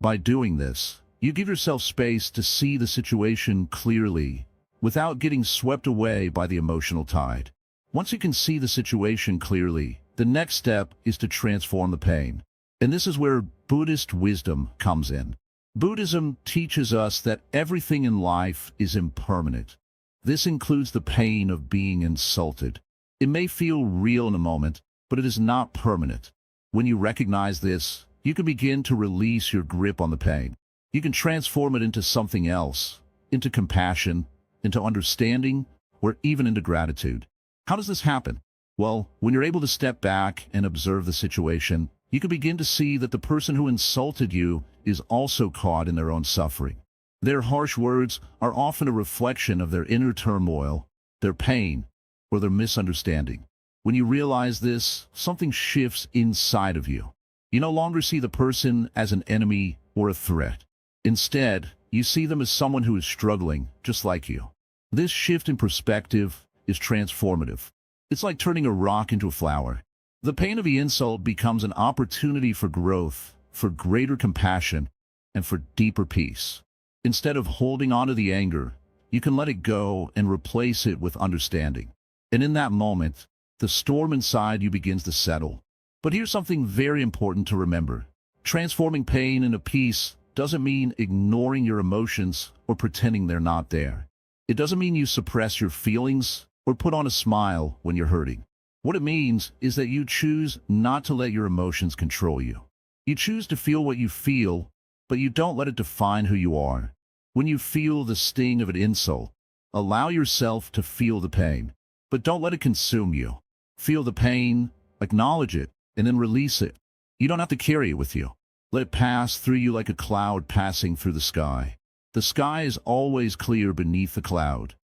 By doing this, you give yourself space to see the situation clearly, without getting swept away by the emotional tide. Once you can see the situation clearly, the next step is to transform the pain. And this is where Buddhist wisdom comes in. Buddhism teaches us that everything in life is impermanent. This includes the pain of being insulted. It may feel real in a moment, but it is not permanent. When you recognize this, you can begin to release your grip on the pain. You can transform it into something else, into compassion, into understanding, or even into gratitude. How does this happen? Well, when you're able to step back and observe the situation, you can begin to see that the person who insulted you is also caught in their own suffering. Their harsh words are often a reflection of their inner turmoil, their pain, or their misunderstanding. When you realize this, something shifts inside of you. You no longer see the person as an enemy or a threat. Instead, you see them as someone who is struggling, just like you. This shift in perspective is transformative. It's like turning a rock into a flower. The pain of the insult becomes an opportunity for growth, for greater compassion, and for deeper peace. Instead of holding on to the anger, you can let it go and replace it with understanding. And in that moment, the storm inside you begins to settle. But here's something very important to remember. Transforming pain into peace doesn't mean ignoring your emotions or pretending they're not there. It doesn't mean you suppress your feelings or put on a smile when you're hurting. What it means is that you choose not to let your emotions control you. You choose to feel what you feel, but you don't let it define who you are. When you feel the sting of an insult, allow yourself to feel the pain, but don't let it consume you. Feel the pain, acknowledge it, and then release it. You don't have to carry it with you. Let it pass through you like a cloud passing through the sky. The sky is always clear beneath the cloud.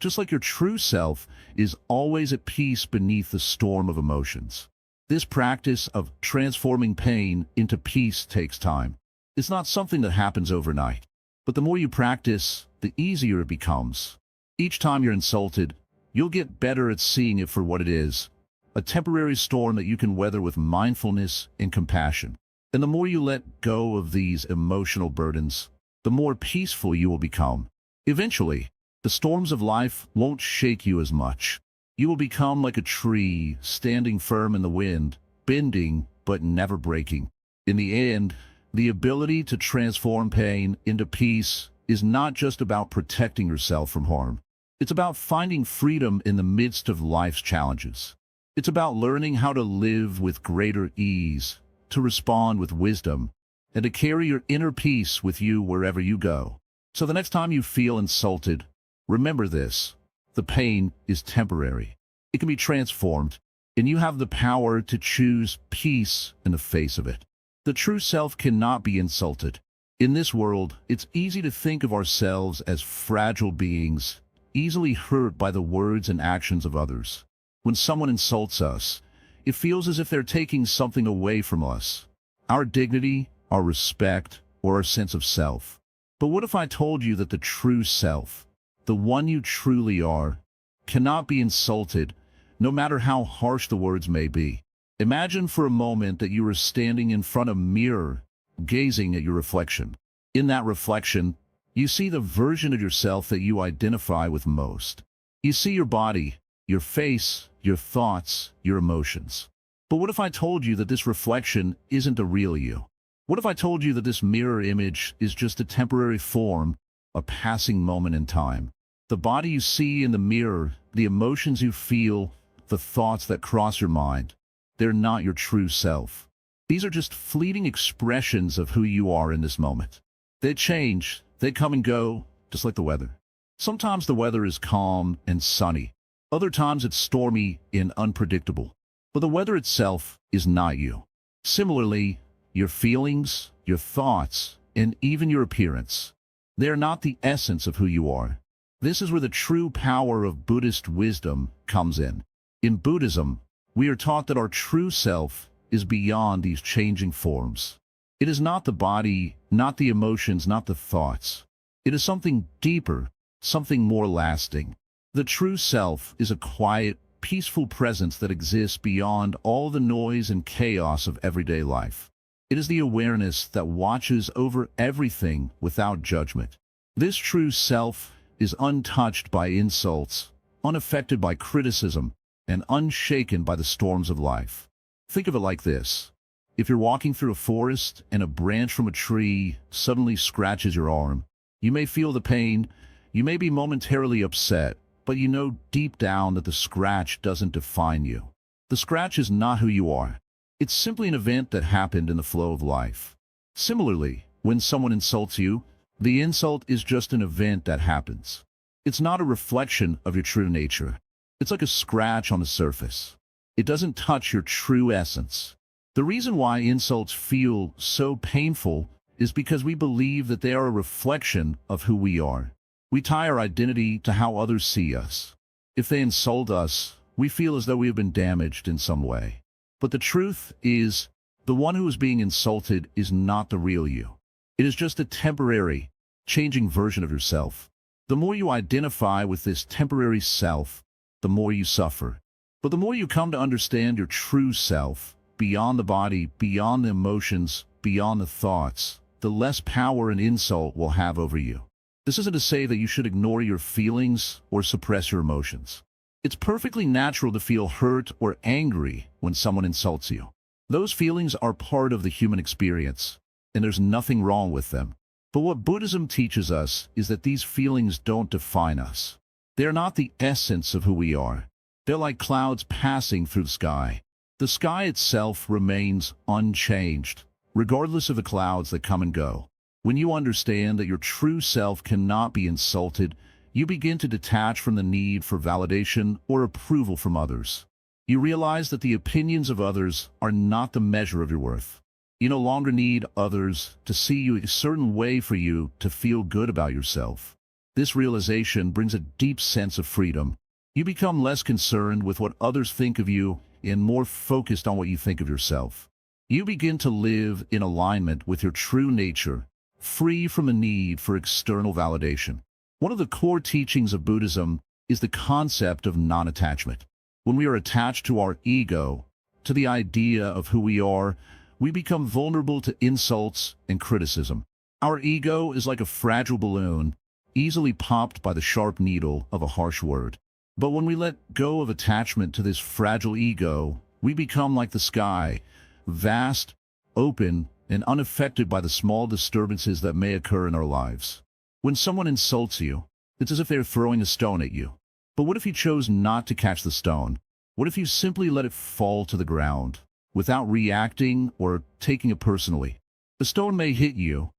Just like your true self is always at peace beneath the storm of emotions. This practice of transforming pain into peace takes time. It's not something that happens overnight. But the more you practice, the easier it becomes. Each time you're insulted, you'll get better at seeing it for what it is, a temporary storm that you can weather with mindfulness and compassion. And the more you let go of these emotional burdens, the more peaceful you will become. Eventually, the storms of life won't shake you as much. You will become like a tree, standing firm in the wind, bending but never breaking. In the end, the ability to transform pain into peace is not just about protecting yourself from harm. It's about finding freedom in the midst of life's challenges. It's about learning how to live with greater ease, to respond with wisdom, and to carry your inner peace with you wherever you go. So the next time you feel insulted, remember this: the pain is temporary. It can be transformed, and you have the power to choose peace in the face of it. The true self cannot be insulted. In this world, it's easy to think of ourselves as fragile beings, easily hurt by the words and actions of others. When someone insults us, it feels as if they're taking something away from us, our dignity, our respect, or our sense of self. But what if I told you that the true self, the one you truly are, cannot be insulted, no matter how harsh the words may be? Imagine for a moment that you are standing in front of a mirror, gazing at your reflection. In that reflection, you see the version of yourself that you identify with most. You see your body, your face, your thoughts, your emotions. But what if I told you that this reflection isn't the real you? What if I told you that this mirror image is just a temporary form, a passing moment in time? The body you see in the mirror, the emotions you feel, the thoughts that cross your mind, they're not your true self. These are just fleeting expressions of who you are in this moment. They change, they come and go, just like the weather. Sometimes the weather is calm and sunny. Other times it's stormy and unpredictable. But the weather itself is not you. Similarly, your feelings, your thoughts, and even your appearance, they are not the essence of who you are. This is where the true power of Buddhist wisdom comes in. In Buddhism, we are taught that our true self is beyond these changing forms. It is not the body, not the emotions, not the thoughts. It is something deeper, something more lasting. The true self is a quiet, peaceful presence that exists beyond all the noise and chaos of everyday life. It is the awareness that watches over everything without judgment. This true self is untouched by insults, unaffected by criticism, and unshaken by the storms of life. Think of it like this. If you're walking through a forest and a branch from a tree suddenly scratches your arm, you may feel the pain, you may be momentarily upset, but you know deep down that the scratch doesn't define you. The scratch is not who you are. It's simply an event that happened in the flow of life. Similarly, when someone insults you, the insult is just an event that happens. It's not a reflection of your true nature. It's like a scratch on the surface. It doesn't touch your true essence. The reason why insults feel so painful is because we believe that they are a reflection of who we are. We tie our identity to how others see us. If they insult us, we feel as though we have been damaged in some way. But the truth is, the one who is being insulted is not the real you. It is just a temporary, changing version of yourself. The more you identify with this temporary self, the more you suffer. But the more you come to understand your true self, beyond the body, beyond the emotions, beyond the thoughts, the less power an insult will have over you. This isn't to say that you should ignore your feelings or suppress your emotions. It's perfectly natural to feel hurt or angry when someone insults you. Those feelings are part of the human experience, and there's nothing wrong with them. But what Buddhism teaches us is that these feelings don't define us. They are not the essence of who we are. They're like clouds passing through the sky. The sky itself remains unchanged, regardless of the clouds that come and go. When you understand that your true self cannot be insulted, you begin to detach from the need for validation or approval from others. You realize that the opinions of others are not the measure of your worth. You no longer need others to see you a certain way for you to feel good about yourself. This realization brings a deep sense of freedom. You become less concerned with what others think of you and more focused on what you think of yourself. You begin to live in alignment with your true nature, free from a need for external validation. One of the core teachings of Buddhism is the concept of non-attachment. When we are attached to our ego, to the idea of who we are, we become vulnerable to insults and criticism. Our ego is like a fragile balloon, easily popped by the sharp needle of a harsh word. But when we let go of attachment to this fragile ego, we become like the sky, vast, open, and unaffected by the small disturbances that may occur in our lives. When someone insults you, it's as if they're throwing a stone at you. But what if you chose not to catch the stone? What if you simply let it fall to the ground, without reacting or taking it personally? The stone may hit you,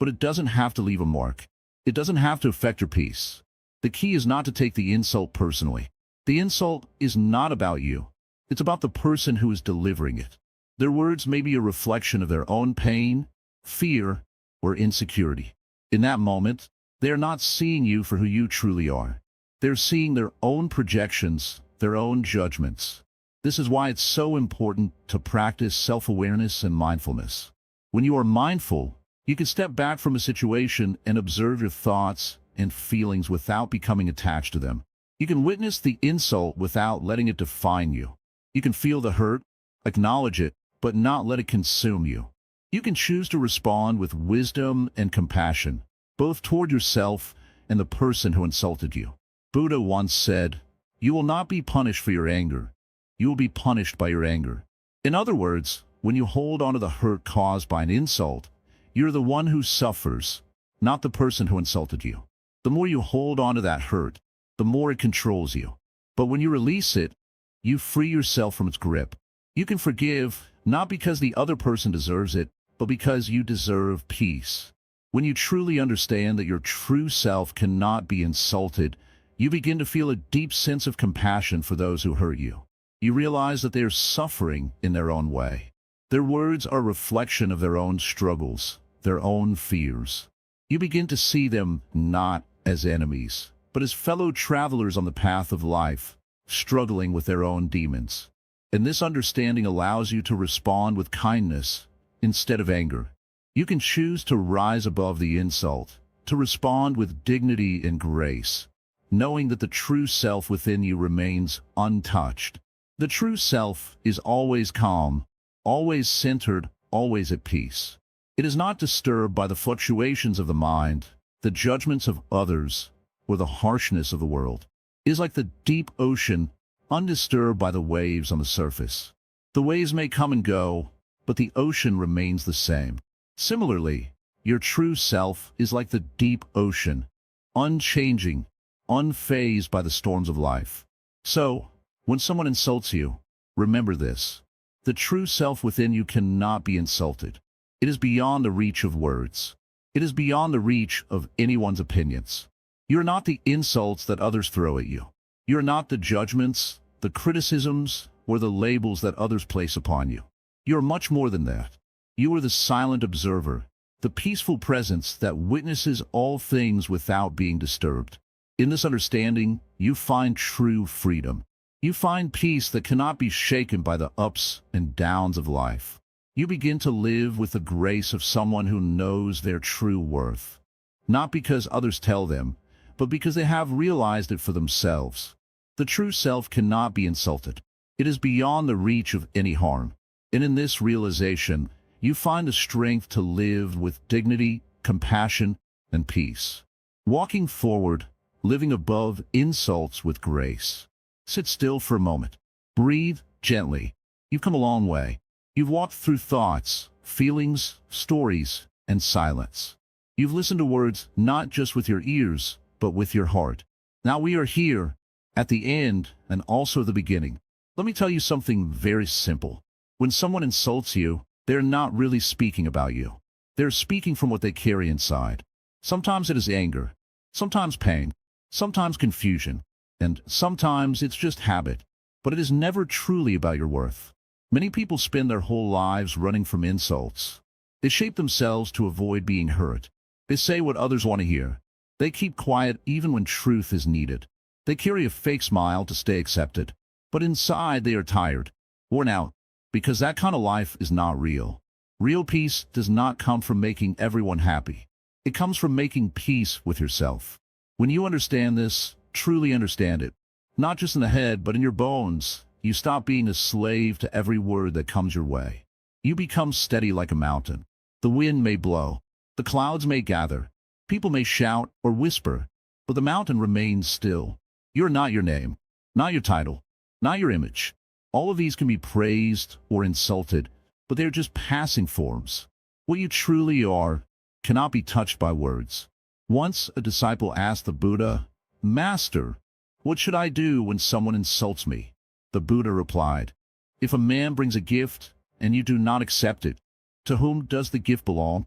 but it doesn't have to leave a mark. It doesn't have to affect your peace. The key is not to take the insult personally. The insult is not about you. It's about the person who is delivering it. Their words may be a reflection of their own pain, fear, or insecurity. In that moment, they are not seeing you for who you truly are. They're seeing their own projections, their own judgments. This is why it's so important to practice self-awareness and mindfulness. When you are mindful, you can step back from a situation and observe your thoughts and feelings without becoming attached to them. You can witness the insult without letting it define you. You can feel the hurt, acknowledge it, but not let it consume you. You can choose to respond with wisdom and compassion, both toward yourself and the person who insulted you. Buddha once said, "You will not be punished for your anger. You will be punished by your anger." In other words, when you hold on to the hurt caused by an insult, you're the one who suffers, not the person who insulted you. The more you hold on to that hurt, the more it controls you. But when you release it, you free yourself from its grip. You can forgive, not because the other person deserves it, but because you deserve peace. When you truly understand that your true self cannot be insulted, you begin to feel a deep sense of compassion for those who hurt you. You realize that they are suffering in their own way. Their words are a reflection of their own struggles, their own fears. You begin to see them not as enemies, but as fellow travelers on the path of life, struggling with their own demons. And this understanding allows you to respond with kindness instead of anger. You can choose to rise above the insult, to respond with dignity and grace, knowing that the true self within you remains untouched. The true self is always calm, always centered, always at peace. It is not disturbed by the fluctuations of the mind, the judgments of others, or the harshness of the world. It is like the deep ocean, undisturbed by the waves on the surface. The waves may come and go, but the ocean remains the same. Similarly, your true self is like the deep ocean, unchanging, unfazed by the storms of life. So, when someone insults you, remember this. The true self within you cannot be insulted. It is beyond the reach of words. It is beyond the reach of anyone's opinions. You are not the insults that others throw at you. You are not the judgments, the criticisms, or the labels that others place upon you. You are much more than that. You are the silent observer, the peaceful presence that witnesses all things without being disturbed. In this understanding, you find true freedom. You find peace that cannot be shaken by the ups and downs of life. You begin to live with the grace of someone who knows their true worth. Not because others tell them, but because they have realized it for themselves. The true self cannot be insulted. It is beyond the reach of any harm. And in this realization, you find the strength to live with dignity, compassion, and peace. Walking forward, living above insults with grace. Sit still for a moment. Breathe gently. You've come a long way. You've walked through thoughts, feelings, stories, and silence. You've listened to words not just with your ears, but with your heart. Now we are here, at the end and also the beginning. Let me tell you something very simple. When someone insults you, they're not really speaking about you. They're speaking from what they carry inside. Sometimes it is anger, sometimes pain, sometimes confusion, and sometimes it's just habit. But it is never truly about your worth. Many people spend their whole lives running from insults. They shape themselves to avoid being hurt. They say what others want to hear. They keep quiet even when truth is needed. They carry a fake smile to stay accepted. But inside they are tired, worn out, because that kind of life is not real. Real peace does not come from making everyone happy. It comes from making peace with yourself. When you understand this, truly understand it, not just in the head but in your bones, you stop being a slave to every word that comes your way. You become steady like a mountain. The wind may blow, the clouds may gather, people may shout or whisper, but the mountain remains still. You're not your name, not your title, not your image. All of these can be praised or insulted, but they're just passing forms. What you truly are cannot be touched by words. Once a disciple asked the Buddha, "Master, what should I do when someone insults me?" The Buddha replied, "If a man brings a gift and you do not accept it, to whom does the gift belong?"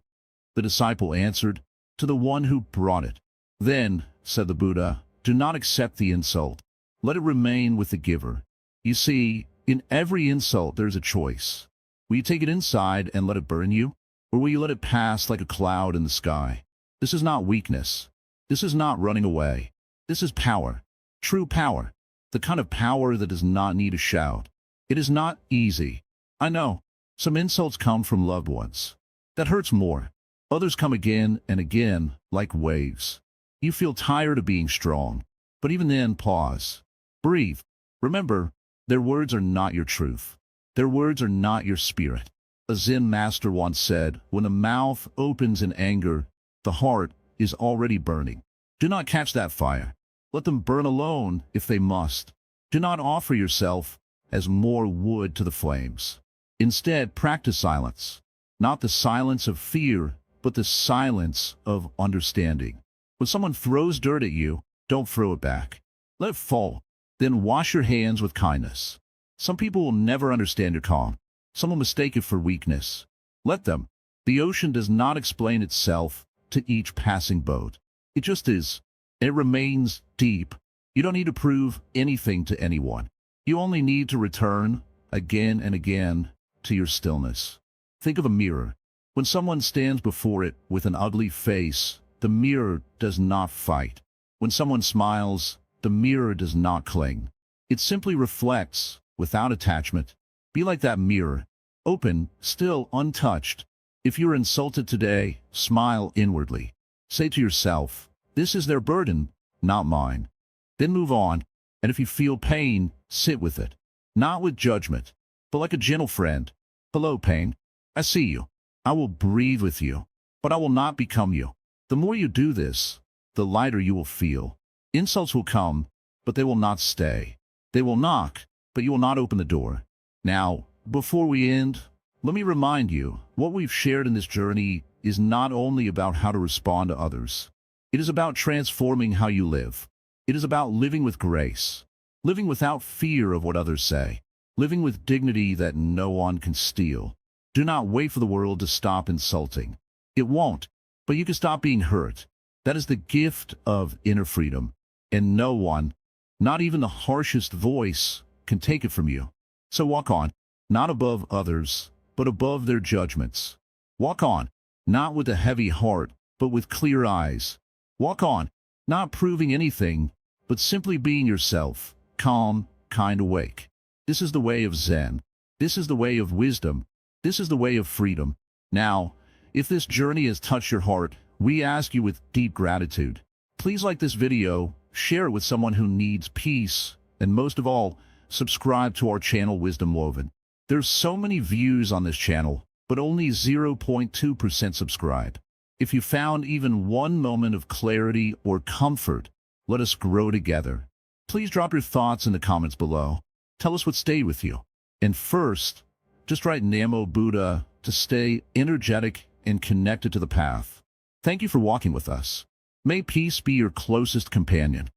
The disciple answered, "To the one who brought it." "Then," said the Buddha, "do not accept the insult. Let it remain with the giver." You see, in every insult there is a choice. Will you take it inside and let it burn you? Or will you let it pass like a cloud in the sky? This is not weakness. This is not running away. This is power. True power. The kind of power that does not need a shout. It is not easy. I know. Some insults come from loved ones. That hurts more. Others come again and again, like waves. You feel tired of being strong. But even then, pause. Breathe. Remember, their words are not your truth. Their words are not your spirit. A Zen master once said, "When the mouth opens in anger, the heart is already burning." Do not catch that fire. Let them burn alone if they must. Do not offer yourself as more wood to the flames. Instead, practice silence. Not the silence of fear, but the silence of understanding. When someone throws dirt at you, don't throw it back. Let it fall. Then wash your hands with kindness. Some people will never understand your calm. Some will mistake it for weakness. Let them. The ocean does not explain itself to each passing boat. It just is. And it remains deep. You don't need to prove anything to anyone. You only need to return, again and again, to your stillness. Think of a mirror. When someone stands before it with an ugly face, the mirror does not fight. When someone smiles, the mirror does not cling. It simply reflects, without attachment. Be like that mirror, open, still, untouched. If you're insulted today, smile inwardly. Say to yourself, "This is their burden, not mine." Then move on, and if you feel pain, sit with it. Not with judgment, but like a gentle friend. "Hello, pain. I see you. I will breathe with you, but I will not become you." The more you do this, the lighter you will feel. Insults will come, but they will not stay. They will knock, but you will not open the door. Now, before we end, let me remind you, what we've shared in this journey is not only about how to respond to others. It is about transforming how you live. It is about living with grace, living without fear of what others say, living with dignity that no one can steal. Do not wait for the world to stop insulting. It won't, but you can stop being hurt. That is the gift of inner freedom, and no one, not even the harshest voice, can take it from you. So walk on, not above others, but above their judgments. Walk on, not with a heavy heart, but with clear eyes. Walk on, not proving anything, but simply being yourself, calm, kind, awake. This is the way of Zen. This is the way of wisdom. This is the way of freedom. Now, if this journey has touched your heart, we ask you with deep gratitude. Please like this video, share it with someone who needs peace, and most of all, subscribe to our channel Wisdom Woven. There's so many views on this channel, but only 0.2% subscribe. If you found even one moment of clarity or comfort, let us grow together. Please drop your thoughts in the comments below. Tell us what stayed with you. And first, just write Namo Buddha to stay energetic and connected to the path. Thank you for walking with us. May peace be your closest companion.